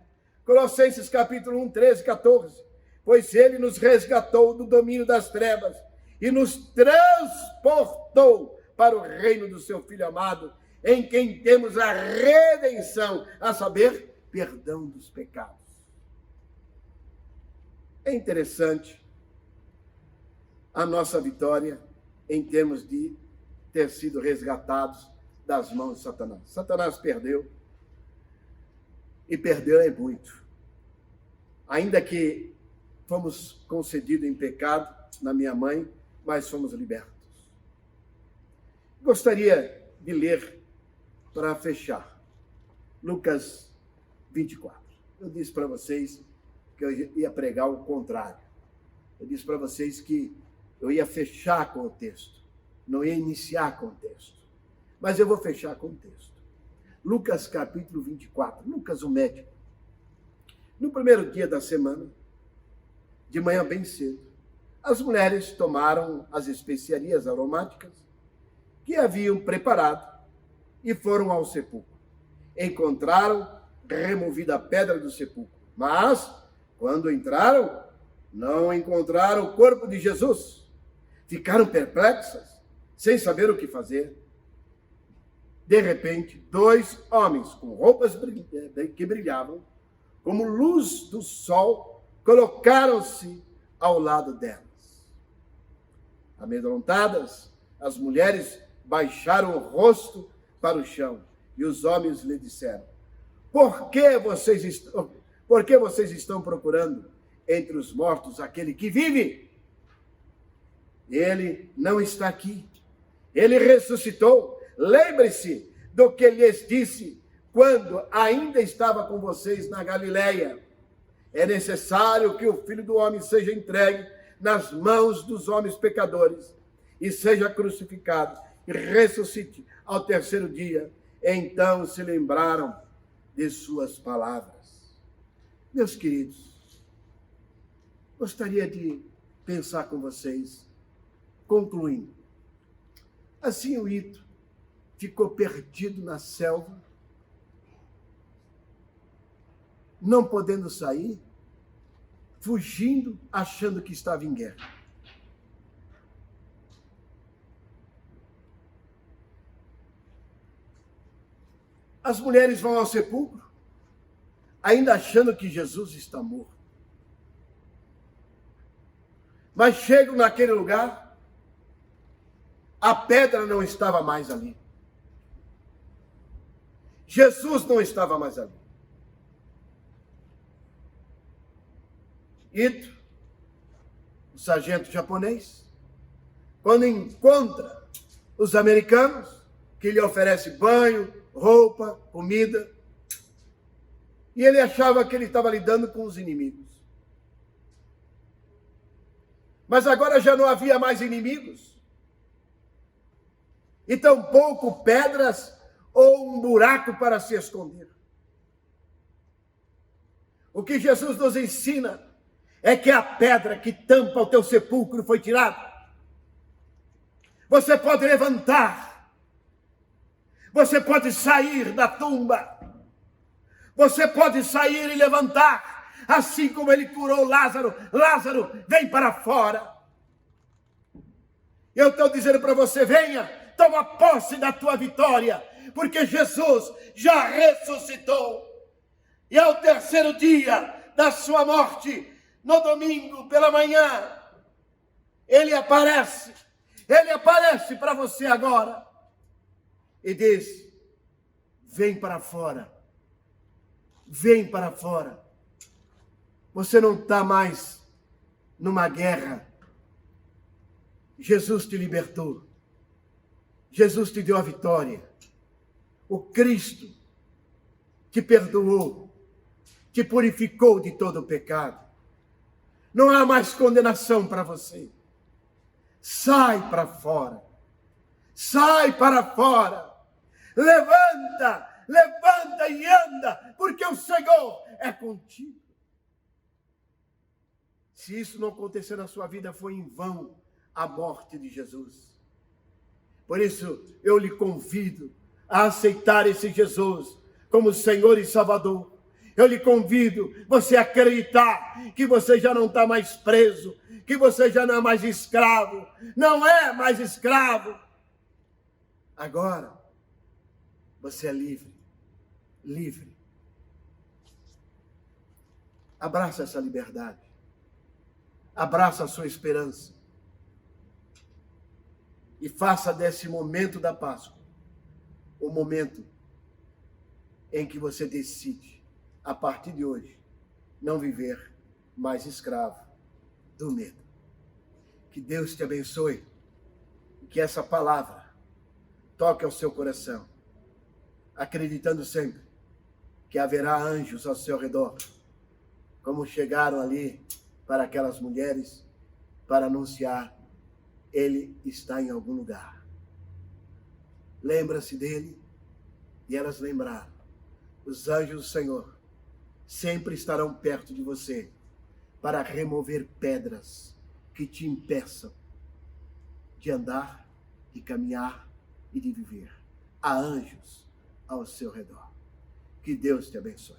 [SPEAKER 1] Colossenses capítulo 1, 13, 14. Pois ele nos resgatou do domínio das trevas e nos transportou para o reino do seu Filho amado, em quem temos a redenção, a saber, perdão dos pecados. É interessante a nossa vitória em termos de ter sido resgatados das mãos de Satanás. Satanás perdeu, e perdeu é muito. Ainda que fomos concedidos em pecado na minha mãe, mas fomos libertos. Gostaria de ler para fechar Lucas 24. Eu disse para vocês que eu ia pregar o contrário. Eu disse para vocês que eu ia fechar com o texto, não ia iniciar com o texto. Mas eu vou fechar com o texto. Lucas capítulo 24, Lucas o médico. No primeiro dia da semana, de manhã bem cedo, as mulheres tomaram as especiarias aromáticas que haviam preparado e foram ao sepulcro. Encontraram removida a pedra do sepulcro, mas, quando entraram, não encontraram o corpo de Jesus. Ficaram perplexas, sem saber o que fazer. De repente, 2 homens com roupas que brilhavam, como luz do sol, colocaram-se ao lado delas. Amedrontadas, as mulheres baixaram o rosto para o chão, e os homens lhe disseram: Por que vocês estão procurando entre os mortos aquele que vive? Ele não está aqui. Ele ressuscitou. Lembre-se do que lhes disse quando ainda estava com vocês na Galileia. É necessário que o Filho do Homem seja entregue nas mãos dos homens pecadores e seja crucificado e ressuscite ao 3º dia. Então se lembraram de suas palavras. Meus queridos, gostaria de pensar com vocês, concluindo. Assim o Ito ficou perdido na selva, não podendo sair, fugindo, achando que estava em guerra. As mulheres vão ao sepulcro, ainda achando que Jesus está morto. Mas chegam naquele lugar, a pedra não estava mais ali. Jesus não estava mais ali. Ito, o sargento japonês, quando encontra os americanos, que lhe oferecem banho, roupa, comida, e ele achava que ele estava lidando com os inimigos. Mas agora já não havia mais inimigos, e tampouco pedras ou um buraco para se esconder. O que Jesus nos ensina é que a pedra que tampa o teu sepulcro foi tirada. Você pode levantar, você pode sair da tumba, você pode sair e levantar, assim como ele curou Lázaro. Lázaro, vem para fora. Eu estou dizendo para você, venha, toma posse da tua vitória, porque Jesus já ressuscitou. E ao 3º dia da sua morte, no domingo pela manhã, ele aparece para você agora e diz: vem para fora, vem para fora. Você não está mais numa guerra. Jesus te libertou, Jesus te deu a vitória. O Cristo te perdoou, te purificou de todo o pecado. Não há mais condenação para você. Sai para fora. Sai para fora. Levanta, levanta e anda, porque o Senhor é contigo. Se isso não acontecer na sua vida, foi em vão a morte de Jesus. Por isso, eu lhe convido a aceitar esse Jesus como Senhor e Salvador. Eu lhe convido você a acreditar que você já não está mais preso, que você já não é mais escravo. Não é mais escravo. Agora, você é livre. Livre. Abraça essa liberdade. Abraça a sua esperança. E faça desse momento da Páscoa o momento em que você decide, a partir de hoje, não viver mais escravo do medo. Que Deus te abençoe e que essa palavra toque ao seu coração, acreditando sempre que haverá anjos ao seu redor, como chegaram ali para aquelas mulheres para anunciar: ele está em algum lugar. Lembra-se dele, e elas lembraram. Os anjos do Senhor sempre estarão perto de você para remover pedras que te impeçam de andar, de caminhar e de viver. Há anjos ao seu redor. Que Deus te abençoe.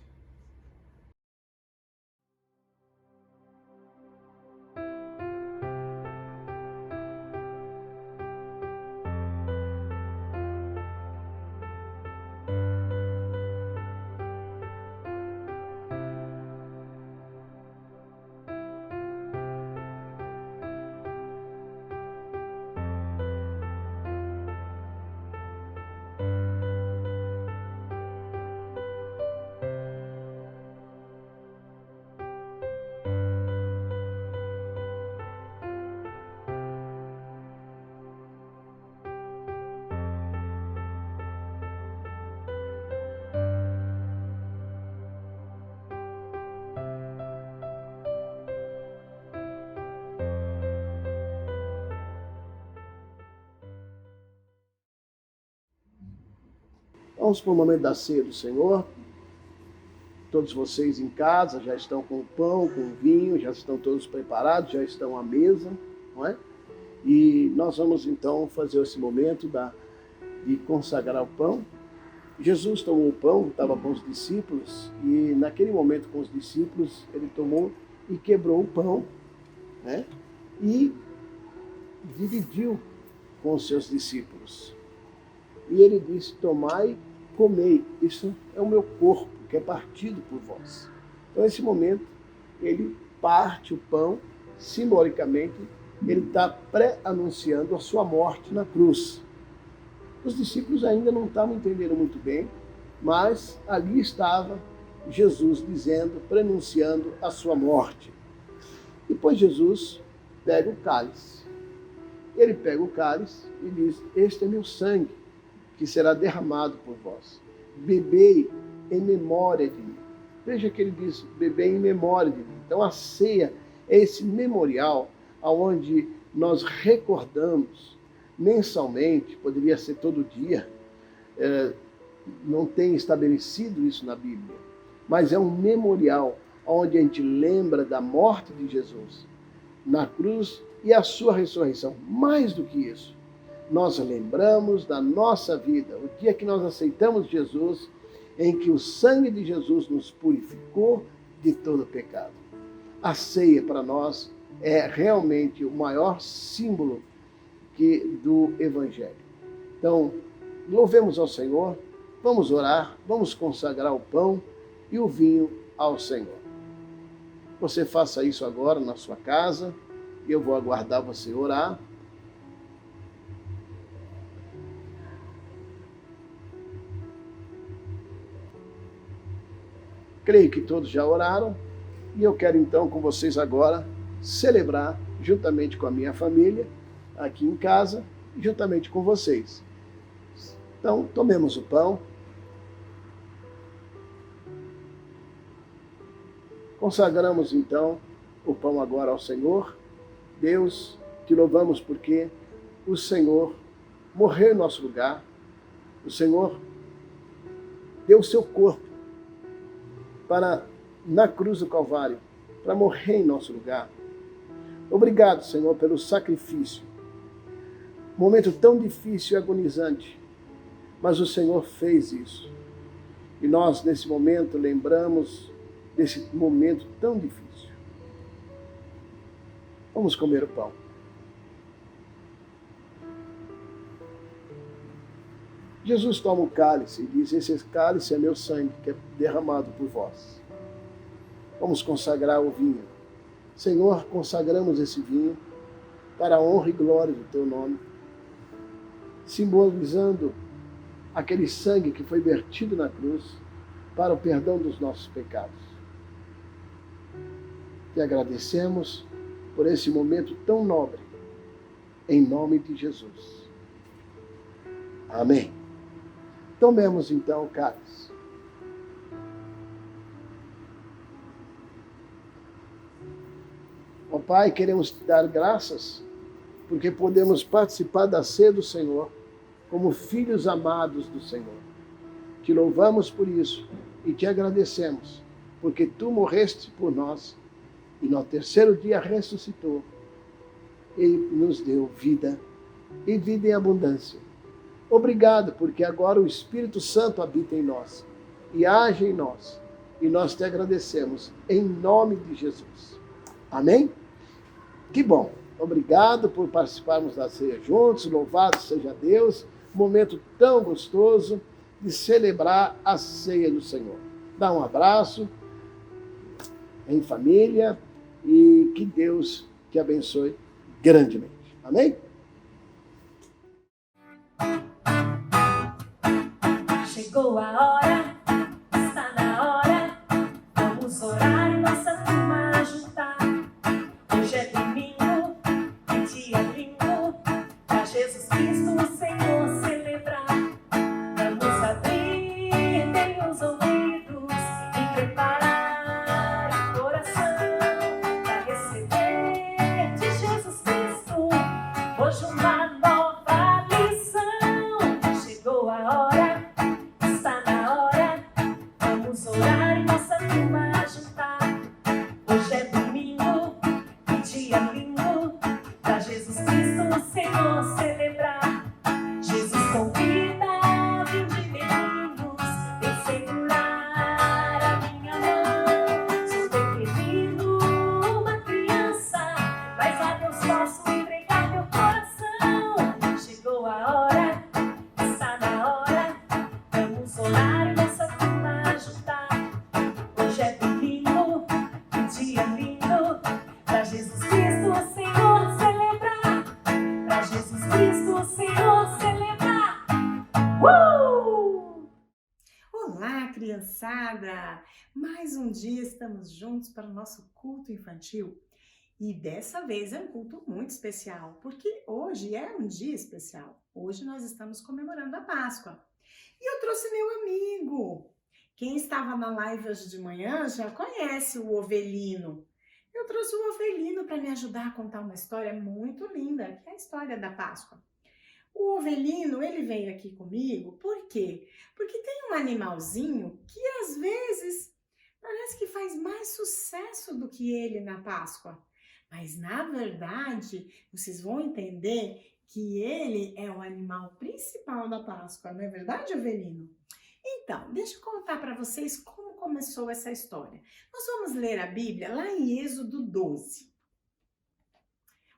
[SPEAKER 1] Vamos para o momento da ceia do Senhor. Todos vocês em casa já estão com o pão, com o vinho, já estão todos preparados, já estão à mesa, não é? E nós vamos então fazer esse momento de consagrar o pão. Jesus tomou o pão, estava com os discípulos, e naquele momento com os discípulos, ele tomou e quebrou o pão, né? E dividiu com os seus discípulos. E ele disse: tomai, comei, isso é o meu corpo, que é partido por vós. Então, nesse momento, ele parte o pão, simbolicamente, ele está pré-anunciando a sua morte na cruz. Os discípulos ainda não estavam entendendo muito bem, mas ali estava Jesus dizendo, prenunciando a sua morte. Depois Jesus pega o cálice. Ele pega o cálice e diz: este é meu sangue, que será derramado por vós. Bebei em memória de mim. Veja que ele diz: bebei em memória de mim. Então a ceia é esse memorial onde nós recordamos mensalmente, poderia ser todo dia, não tem estabelecido isso na Bíblia, mas é um memorial onde a gente lembra da morte de Jesus na cruz e a sua ressurreição. Mais do que isso, nós lembramos da nossa vida, o dia que nós aceitamos Jesus, em que o sangue de Jesus nos purificou de todo pecado. A ceia para nós é realmente o maior símbolo do Evangelho. Então, louvemos ao Senhor, vamos orar, vamos consagrar o pão e o vinho ao Senhor. Você faça isso agora na sua casa, eu vou aguardar você orar. Creio que todos já oraram e eu quero então com vocês agora celebrar juntamente com a minha família, aqui em casa, juntamente com vocês. Então, tomemos o pão. Consagramos então o pão agora ao Senhor. Deus, te louvamos porque o Senhor morreu em nosso lugar. O Senhor deu o seu corpo na cruz do Calvário, para morrer em nosso lugar. Obrigado, Senhor, pelo sacrifício. Momento tão difícil e agonizante, mas o Senhor fez isso. E nós, nesse momento, lembramos desse momento tão difícil. Vamos comer o pão. Jesus toma o cálice e diz: esse cálice é meu sangue, que é derramado por vós. Vamos consagrar o vinho. Senhor, consagramos esse vinho para a honra e glória do teu nome, simbolizando aquele sangue que foi vertido na cruz para o perdão dos nossos pecados. Te agradecemos por esse momento tão nobre, em nome de Jesus. Amém. Tomemos então o cálice. Ó Pai, queremos te dar graças porque podemos participar da ceia do Senhor como filhos amados do Senhor. Te louvamos por isso e te agradecemos porque tu morreste por nós e no terceiro dia ressuscitou e nos deu vida e vida em abundância. Obrigado porque agora o Espírito Santo habita em nós e age em nós e nós te agradecemos em nome de Jesus. Amém? Que bom. Obrigado por participarmos da ceia juntos. Louvado seja Deus. Momento tão gostoso de celebrar a ceia do Senhor. Dá um abraço em família e que Deus te abençoe grandemente. Amém?
[SPEAKER 3] Chegou a hora, está na hora, vamos orar e nossa turma juntar. Hoje é domingo, que dia lindo, pra Jesus Cristo o Senhor celebrar. Vamos abrir bem os ouvidos e preparar o coração para receber de Jesus Cristo hoje uma nova lição. Chegou a hora.
[SPEAKER 4] criançada! Mais um dia estamos juntos para o nosso culto infantil. E dessa vez é um culto muito especial, porque hoje é um dia especial. Hoje nós estamos comemorando a Páscoa. E eu trouxe meu amigo. Quem estava na live hoje de manhã já conhece o Ovelino. Eu trouxe o Ovelino para me ajudar a contar uma história muito linda, que é a história da Páscoa. O Ovelino, ele veio aqui comigo, por quê? Porque tem um animalzinho que às vezes parece que faz mais sucesso do que ele na Páscoa. Mas na verdade, vocês vão entender que ele é o animal principal da Páscoa, não é verdade, Ovelino? Então, deixa eu contar para vocês como começou essa história. Nós vamos ler a Bíblia lá em Êxodo 12.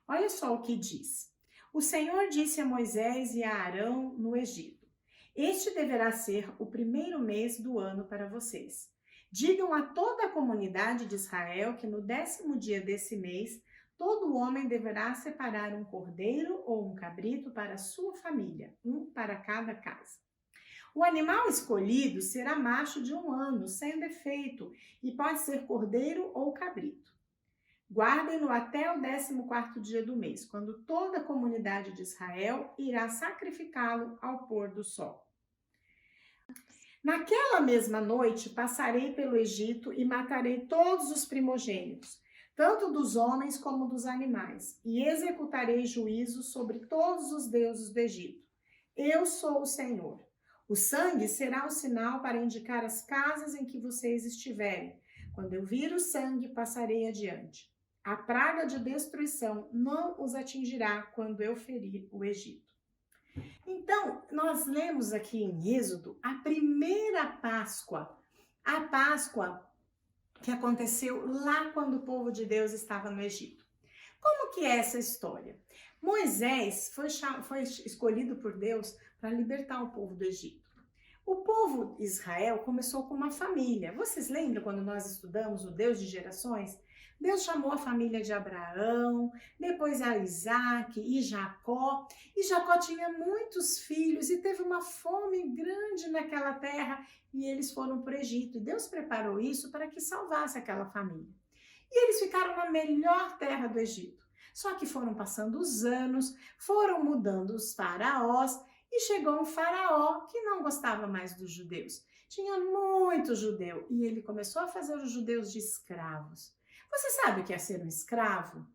[SPEAKER 4] Olha só o que diz. O Senhor disse a Moisés e a Arão no Egito: Este deverá ser o primeiro mês do ano para vocês. Digam a toda a comunidade de Israel que no 10º dia desse mês, todo homem deverá separar um cordeiro ou um cabrito para a sua família, um para cada casa. O animal escolhido será macho de 1 ano, sem defeito, e pode ser cordeiro ou cabrito. Guardem-no até o 14º dia do mês, quando toda a comunidade de Israel irá sacrificá-lo ao pôr do sol. Naquela mesma noite passarei pelo Egito e matarei todos os primogênitos, tanto dos homens como dos animais, e executarei juízo sobre todos os deuses do Egito. Eu sou o Senhor. O sangue será o sinal para indicar as casas em que vocês estiverem. Quando eu vir o sangue, passarei adiante. A praga de destruição não os atingirá quando eu ferir o Egito. Então, nós lemos aqui em Êxodo a primeira Páscoa, a Páscoa que aconteceu lá quando o povo de Deus estava no Egito. Como que é essa história? Moisés foi escolhido por Deus para libertar o povo do Egito. O povo de Israel começou com uma família. Vocês lembram quando nós estudamos o Deus de gerações? Deus chamou a família de Abraão, depois a Isaac e Jacó. E Jacó tinha muitos filhos e teve uma fome grande naquela terra e eles foram para o Egito. E Deus preparou isso para que salvasse aquela família. E eles ficaram na melhor terra do Egito. Só que foram passando os anos, foram mudando os faraós e chegou um faraó que não gostava mais dos judeus. Tinha muito judeu e ele começou a fazer os judeus de escravos. Você sabe o que é ser um escravo?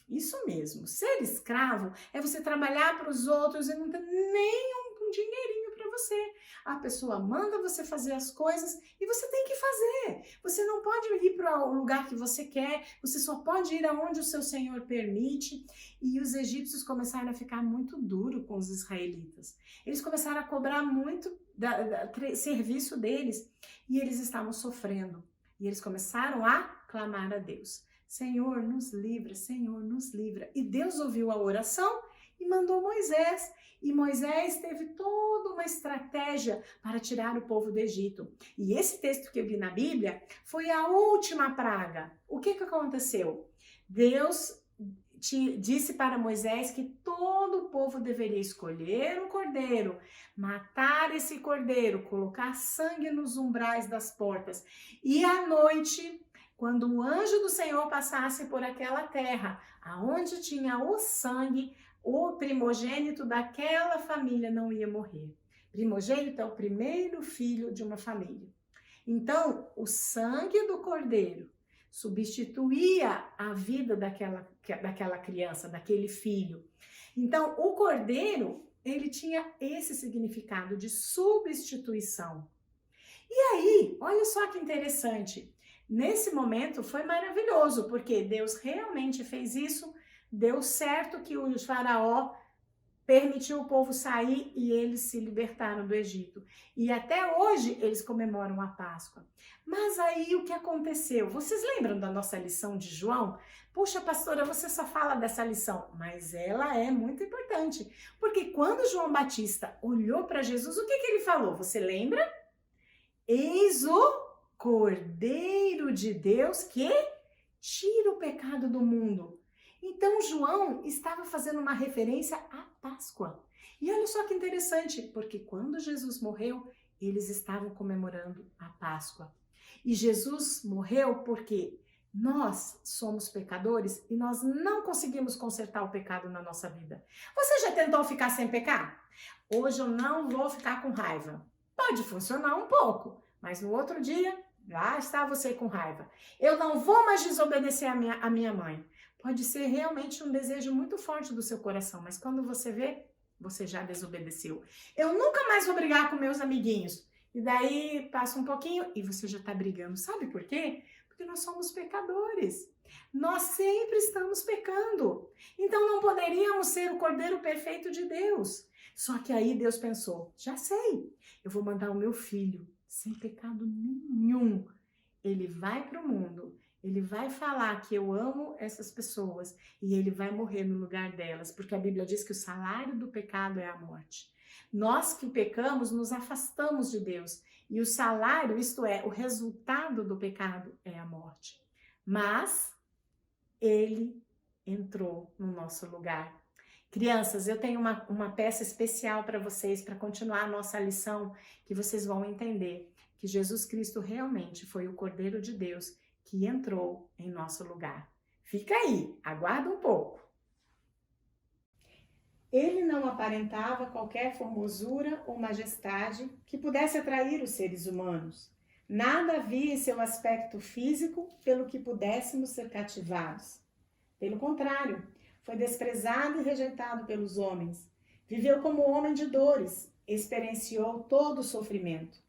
[SPEAKER 4] Isso mesmo, ser escravo é você trabalhar para os outros e não ter nem um dinheirinho para você. A pessoa manda você fazer as coisas e você tem que fazer. Você não pode ir para o lugar que você quer, você só pode ir aonde o seu Senhor permite. E os egípcios começaram a ficar muito duro com os israelitas. Eles começaram a cobrar muito serviço deles e eles estavam sofrendo. E eles começaram a clamar a Deus. Senhor, nos livra, Senhor, nos livra. E Deus ouviu a oração e mandou Moisés. E Moisés teve toda uma estratégia para tirar o povo do Egito. E esse texto que eu li na Bíblia foi a última praga. O que aconteceu? Deus disse para Moisés que todo o povo deveria escolher um cordeiro, matar esse cordeiro, colocar sangue nos umbrais das portas. E à noite, quando o anjo do Senhor passasse por aquela terra, aonde tinha o sangue, o primogênito daquela família não ia morrer. Primogênito é o primeiro filho de uma família. Então, o sangue do cordeiro substituía a vida daquela criança, daquele filho. Então, o cordeiro, ele tinha esse significado de substituição. E aí, olha só que interessante. Nesse momento foi maravilhoso, porque Deus realmente fez isso, deu certo que o faraó permitiu o povo sair e eles se libertaram do Egito. E até hoje eles comemoram a Páscoa. Mas aí o que aconteceu? Vocês lembram da nossa lição de João? Puxa, pastora, você só fala dessa lição, mas ela é muito importante. Porque quando João Batista olhou para Jesus, o que ele falou? Você lembra? Eis o Cordeiro de Deus que tira o pecado do mundo. Então João estava fazendo uma referência à Páscoa. E olha só que interessante, porque quando Jesus morreu, Eles estavam comemorando a Páscoa. E Jesus morreu porque nós somos pecadores e nós não conseguimos consertar o pecado na nossa vida. Você já tentou ficar sem pecar? Hoje eu não vou ficar com raiva. Pode funcionar um pouco, mas no outro dia, lá está você com raiva. Eu não vou mais desobedecer a minha mãe. Pode ser realmente um desejo muito forte do seu coração, mas quando você vê, você já desobedeceu. Eu nunca mais vou brigar com meus amiguinhos. E daí passa um pouquinho e você já está brigando. Sabe por quê? Porque nós somos pecadores. Nós sempre estamos pecando. Então não poderíamos ser o Cordeiro perfeito de Deus. Só que aí Deus pensou, já sei, eu vou mandar o meu filho sem pecado nenhum. Ele vai para o mundo, ele vai falar que eu amo essas pessoas e ele vai morrer no lugar delas, porque a Bíblia diz que o salário do pecado é a morte. Nós que pecamos nos afastamos de Deus e o salário, isto é, o resultado do pecado é a morte. Mas ele entrou no nosso lugar. Crianças, eu tenho uma peça especial para vocês, para continuar a nossa lição, que vocês vão entender que Jesus Cristo realmente foi o Cordeiro de Deus que entrou em nosso lugar. Fica aí, aguarda um pouco. Ele não aparentava qualquer formosura ou majestade que pudesse atrair os seres humanos. Nada havia em seu aspecto físico pelo que pudéssemos ser cativados. Pelo contrário, foi desprezado e rejeitado pelos homens. Viveu como homem de dores, experienciou todo o sofrimento.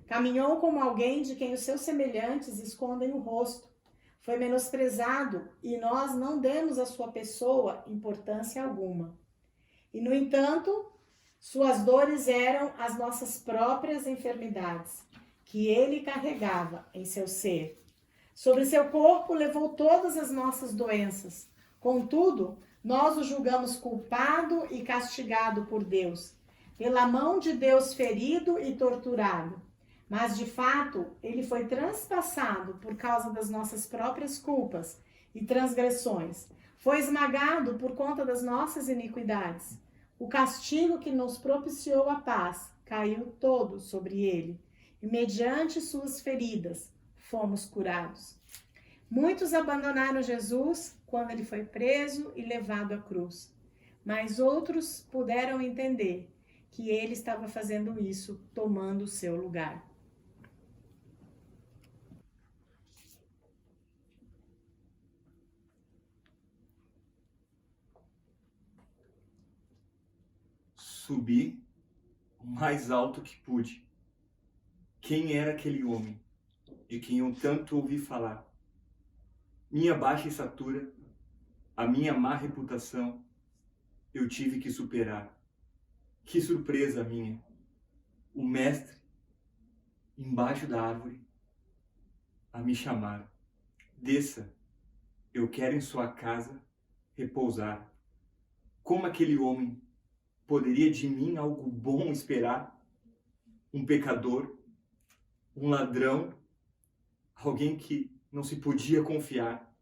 [SPEAKER 4] Caminhou como alguém de quem os seus semelhantes escondem o rosto. Foi menosprezado e nós não demos à sua pessoa importância alguma. E, no entanto, suas dores eram as nossas próprias enfermidades, que ele carregava em seu ser. Sobre seu corpo levou todas as nossas doenças. Contudo, nós o julgamos culpado e castigado por Deus, pela mão de Deus ferido e torturado. Mas, de fato, ele foi transpassado por causa das nossas próprias culpas e transgressões. Foi esmagado por conta das nossas iniquidades. O castigo que nos propiciou a paz caiu todo sobre ele, e mediante suas feridas fomos curados. Muitos abandonaram Jesus quando ele foi preso e levado à cruz, mas outros puderam entender que ele estava fazendo isso, tomando o seu lugar.
[SPEAKER 5] Subi o mais alto que pude. Quem era aquele homem de quem eu tanto ouvi falar? Minha baixa estatura, a minha má reputação, eu tive que superar. Que surpresa minha! O mestre, embaixo da árvore, a me chamar. Desça, eu quero em sua casa repousar. Como aquele homem poderia de mim algo bom esperar? Um pecador, um ladrão, alguém que não se podia confiar.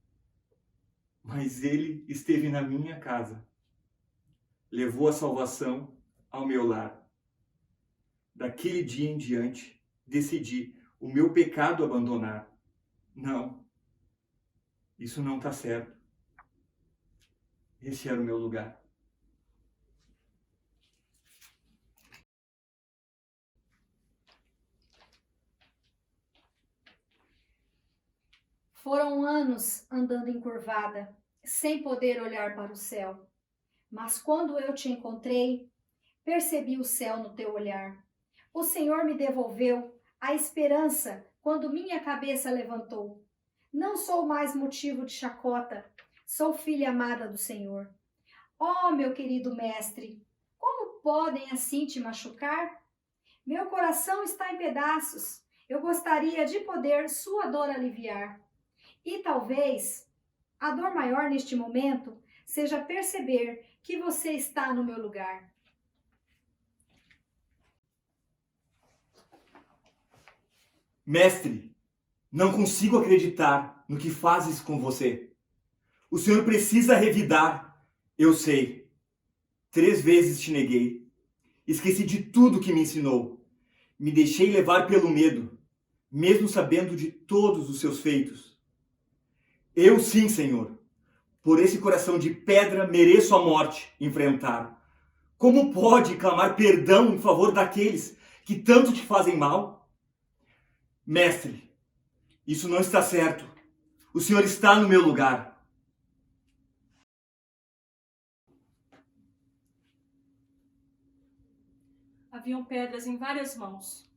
[SPEAKER 5] Mas ele esteve na minha casa, levou a salvação ao meu lar. Daquele dia em diante, decidi o meu pecado abandonar. Não, isso não está certo. Esse era o meu lugar.
[SPEAKER 6] Foram anos andando encurvada, sem poder olhar para o céu. Mas quando eu te encontrei, percebi o céu no teu olhar. O Senhor me devolveu a esperança quando minha cabeça levantou. Não sou mais motivo de chacota, sou filha amada do Senhor. Oh, meu querido mestre, como podem assim te machucar? Meu coração está em pedaços, eu gostaria de poder sua dor aliviar. E talvez a dor maior neste momento seja perceber que você está no meu lugar.
[SPEAKER 5] Mestre, não consigo acreditar no que fazes com você. O Senhor precisa revidar. Eu sei. 3 vezes te neguei. Esqueci de tudo que me ensinou. Me deixei levar pelo medo, mesmo sabendo de todos os seus feitos. Eu sim, Senhor, por esse coração de pedra mereço a morte enfrentar. Como pode clamar perdão em favor daqueles que tanto te fazem mal? Mestre, isso não está certo. O Senhor está no meu lugar.
[SPEAKER 7] Haviam pedras em várias mãos.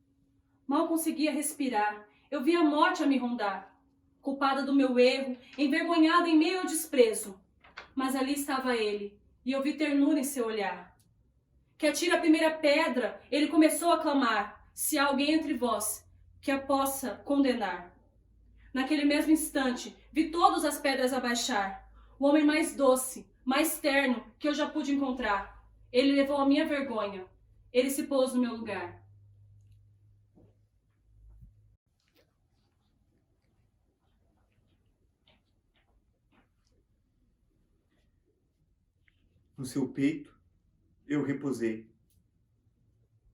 [SPEAKER 7] Mal conseguia respirar. Eu via a morte a me rondar. Culpada do meu erro, envergonhada em meio ao desprezo. Mas ali estava ele, e eu vi ternura em seu olhar. Que atire a primeira pedra, ele começou a clamar, se há alguém entre vós que a possa condenar. Naquele mesmo instante, vi todas as pedras abaixar. O homem mais doce, mais terno que eu já pude encontrar. Ele levou a minha vergonha. Ele se pôs no meu lugar.
[SPEAKER 5] No seu peito eu reposei.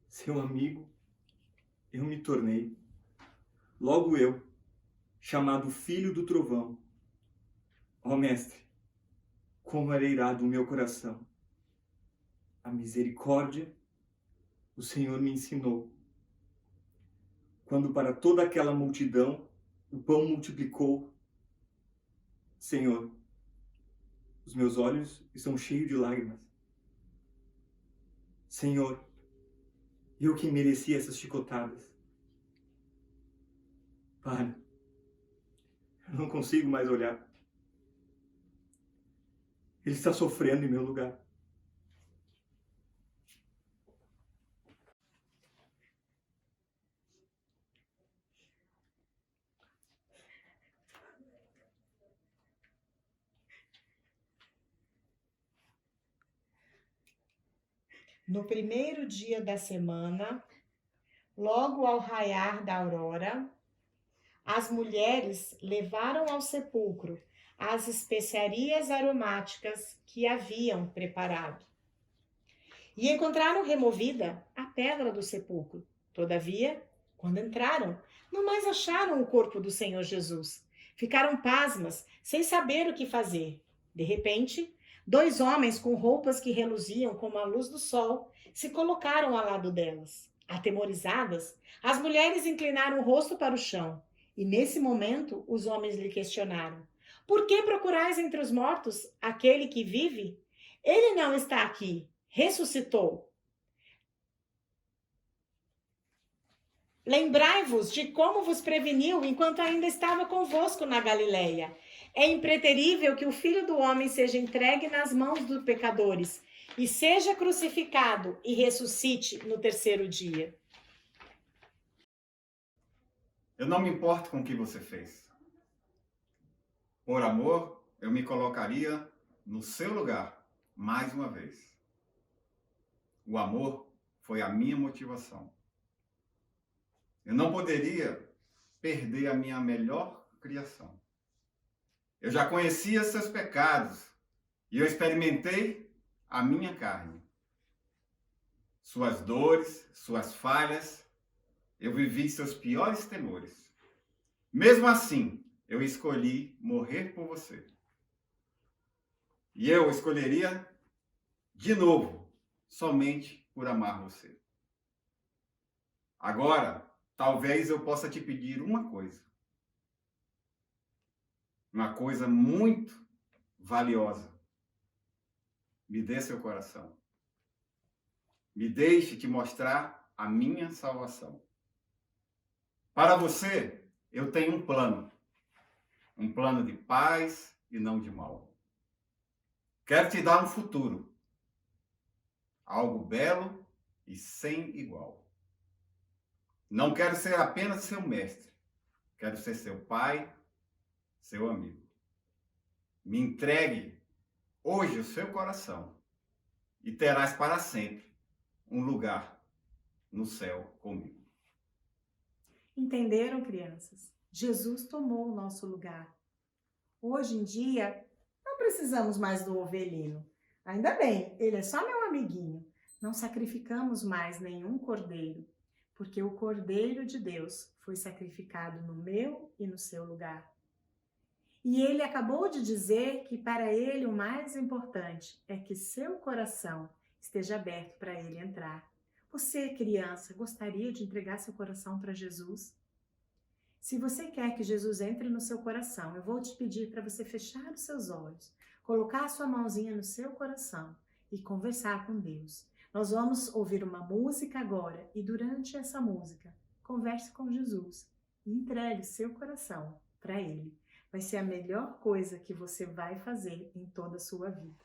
[SPEAKER 5] Seu amigo eu me tornei. Logo eu, chamado Filho do Trovão. Ó Mestre, como era irado o meu coração. A misericórdia o Senhor me ensinou. Quando para toda aquela multidão o pão multiplicou. Senhor, os meus olhos estão cheios de lágrimas. Senhor, eu que mereci essas chicotadas. Para. Eu não consigo mais olhar. Ele está sofrendo em meu lugar.
[SPEAKER 4] No primeiro dia da semana, logo ao raiar da aurora, as mulheres levaram ao sepulcro as especiarias aromáticas que haviam preparado. E encontraram removida a pedra do sepulcro. Todavia, quando entraram, não mais acharam o corpo do Senhor Jesus. Ficaram pasmas, sem saber o que fazer. De repente, 2 homens com roupas que reluziam como a luz do sol se colocaram ao lado delas. Atemorizadas, as mulheres inclinaram o rosto para o chão. E nesse momento, os homens lhe questionaram: por que procurais entre os mortos aquele que vive? Ele não está aqui, ressuscitou. Lembrai-vos de como vos preveniu enquanto ainda estava convosco na Galileia. É impreterível que o Filho do Homem seja entregue nas mãos dos pecadores e seja crucificado e ressuscite no 3º dia.
[SPEAKER 8] Eu não me importo com o que você fez. Por amor, eu me colocaria no seu lugar, mais uma vez. O amor foi a minha motivação. Eu não poderia perder a minha melhor criação. Eu já conhecia seus pecados e eu experimentei a minha carne. Suas dores, suas falhas, eu vivi seus piores temores. Mesmo assim, eu escolhi morrer por você. E eu escolheria de novo, somente por amar você. Agora, talvez eu possa te pedir uma coisa. Uma coisa muito valiosa. Me dê seu coração. Me deixe te mostrar a minha salvação. Para você, eu tenho um plano. Um plano de paz e não de mal. Quero te dar um futuro. Algo belo e sem igual. Não quero ser apenas seu mestre. Quero ser seu pai, seu amigo. Me entregue hoje o seu coração e terás para sempre um lugar no céu comigo.
[SPEAKER 4] Entenderam, crianças? Jesus tomou o nosso lugar. Hoje em dia, não precisamos mais do ovelhino. Ainda bem, ele é só meu amiguinho. Não sacrificamos mais nenhum cordeiro. porque o Cordeiro de Deus foi sacrificado no meu e no seu lugar. E ele acabou de dizer que para ele o mais importante é que seu coração esteja aberto para ele entrar. Você, criança, gostaria de entregar seu coração para Jesus? Se você quer que Jesus entre no seu coração, eu vou te pedir para você fechar os seus olhos, colocar a sua mãozinha no seu coração e conversar com Deus. Nós vamos ouvir uma música agora e durante essa música, converse com Jesus e entregue seu coração para Ele. Vai ser a melhor coisa que você vai fazer em toda a sua vida.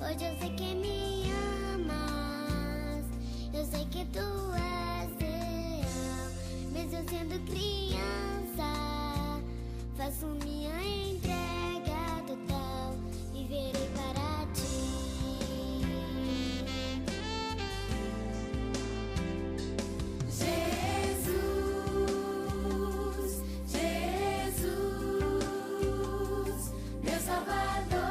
[SPEAKER 9] Hoje eu sei que me amas, eu sei que tu és real. Mesmo eu sendo criança, faço minha entrega total, viverei para ti. Jesus, Jesus, meu Salvador.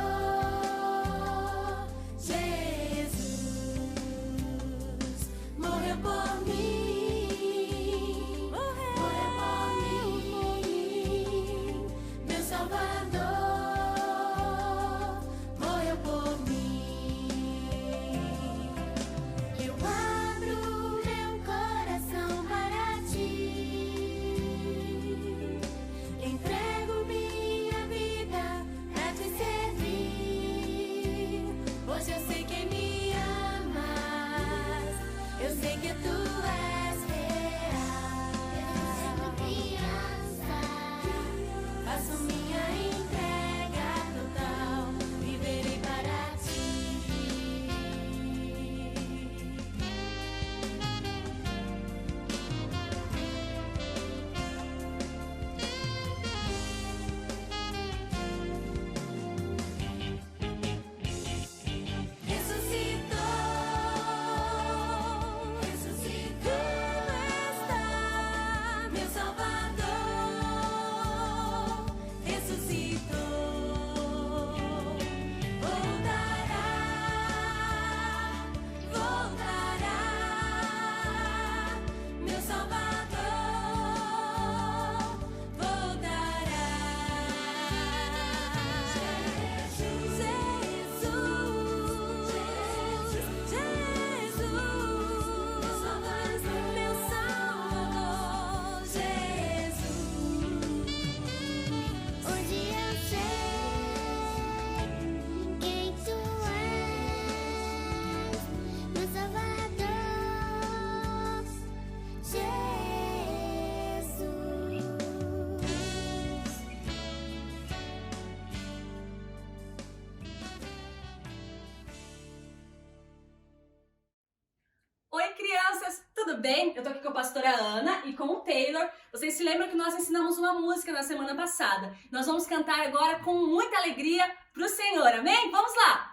[SPEAKER 7] Tudo bem? Eu tô aqui com a pastora Ana e com o Taylor. Vocês se lembram que nós ensinamos uma música na semana passada. Nós vamos cantar agora com muita alegria pro Senhor, amém? Vamos lá!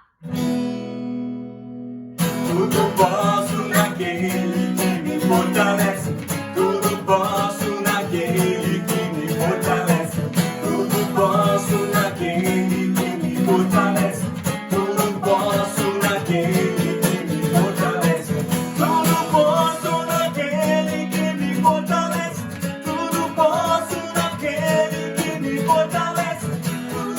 [SPEAKER 5] Tudo posso naquele que me fortalece. Tudo posso naquele que me fortalece. Tudo posso naquele que me fortalece. Tudo posso naquele que me fortalece. Tudo posso naquele que me fortalece. Tudo posso naquele que me fortalece. Tudo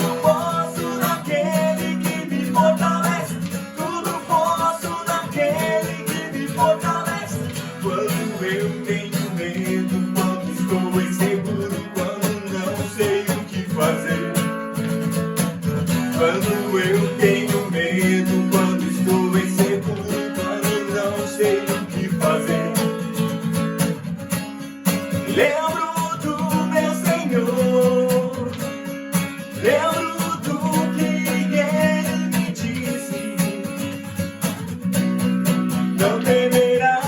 [SPEAKER 5] Quando eu tenho medo, quando estou inseguro, quando não sei o que fazer, lembro do meu Senhor, lembro do que Ele me disse. Não temerá,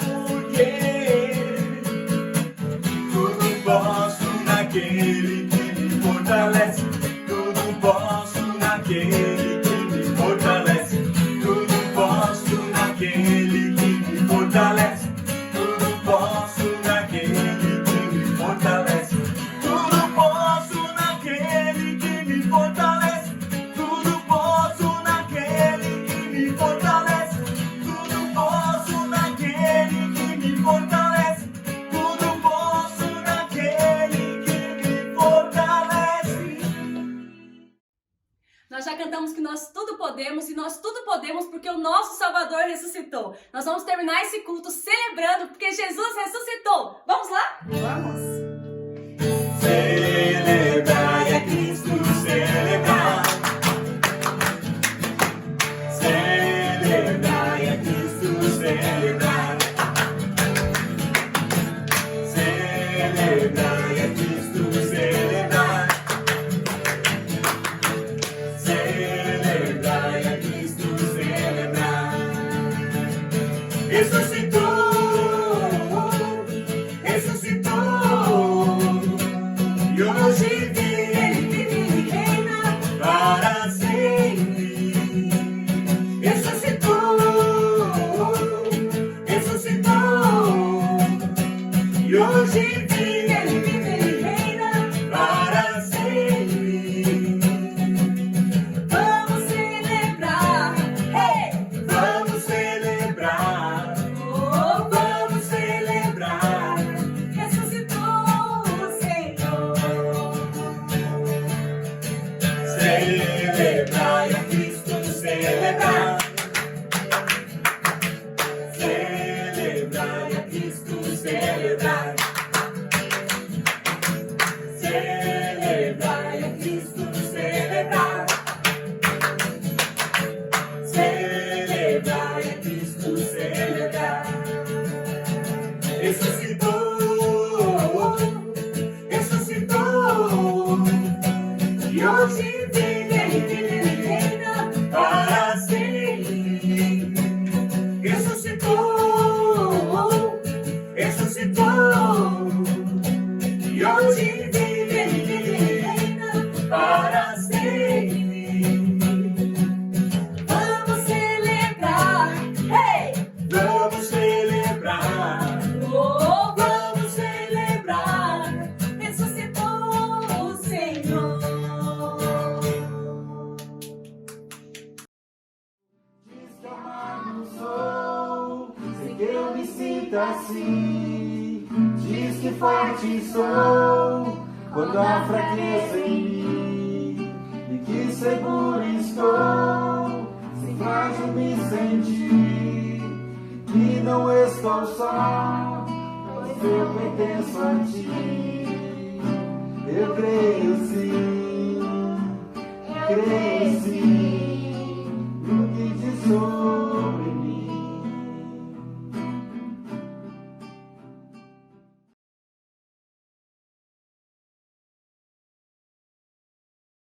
[SPEAKER 5] porque tudo posso naquele que me fortalece. Tudo posso naquele que me fortalece. Tudo posso naquele que me fortalece. Tudo posso naquele que me fortalece. Tudo posso naquele que me fortalece. Tudo posso naquele que me fortalece. Tudo posso naquele que me fortalece. Tudo posso naquele que me fortalece.
[SPEAKER 7] Nós já cantamos que nós tudo podemos, e nós tudo podemos porque o nosso Salvador ressuscitou. Nós vamos terminar esse culto celebrando porque Jesus ressuscitou. Vamos lá?
[SPEAKER 4] Vamos!
[SPEAKER 5] Celebrai a Cristo, celebrai. Celebrai a Cristo, celebrai. Celebrai a Cristo, celebrai. Celebrai a Cristo, celebrai. Ressuscitou, ressuscitou. E hoje Ele vive e reina para sempre. Ressuscitou, ressuscitou. E hoje Ele vive e reina para sempre.
[SPEAKER 7] Vamos celebrar, hey!
[SPEAKER 5] Vamos celebrar,
[SPEAKER 7] Oh,
[SPEAKER 5] vamos celebrar.
[SPEAKER 7] ressuscitou o Senhor.
[SPEAKER 5] Celebrai a Cristo, celebrai. Celebrai a Cristo, celebrai. Celebrai a Cristo, celebrai. Celebrai a Cristo, celebrai. Ressuscitou, ressuscitou. E hoje vive e reina para sempre. Ressuscitou, ressuscitou. E hoje vive e reina para sempre.
[SPEAKER 7] Vamos celebrar, hey!
[SPEAKER 5] Vamos celebrar,
[SPEAKER 7] Oh,
[SPEAKER 5] vamos celebrar.
[SPEAKER 7] ressuscitou o Senhor.
[SPEAKER 10] Diz que amar não sou, sem que eu me sinta assim. Diz que forte sou, quando há fraqueza em mim. E que seguro estou, sem frágil me sentir. Que não estou só, pois eu pertenço a ti. Eu creio sim, no que diz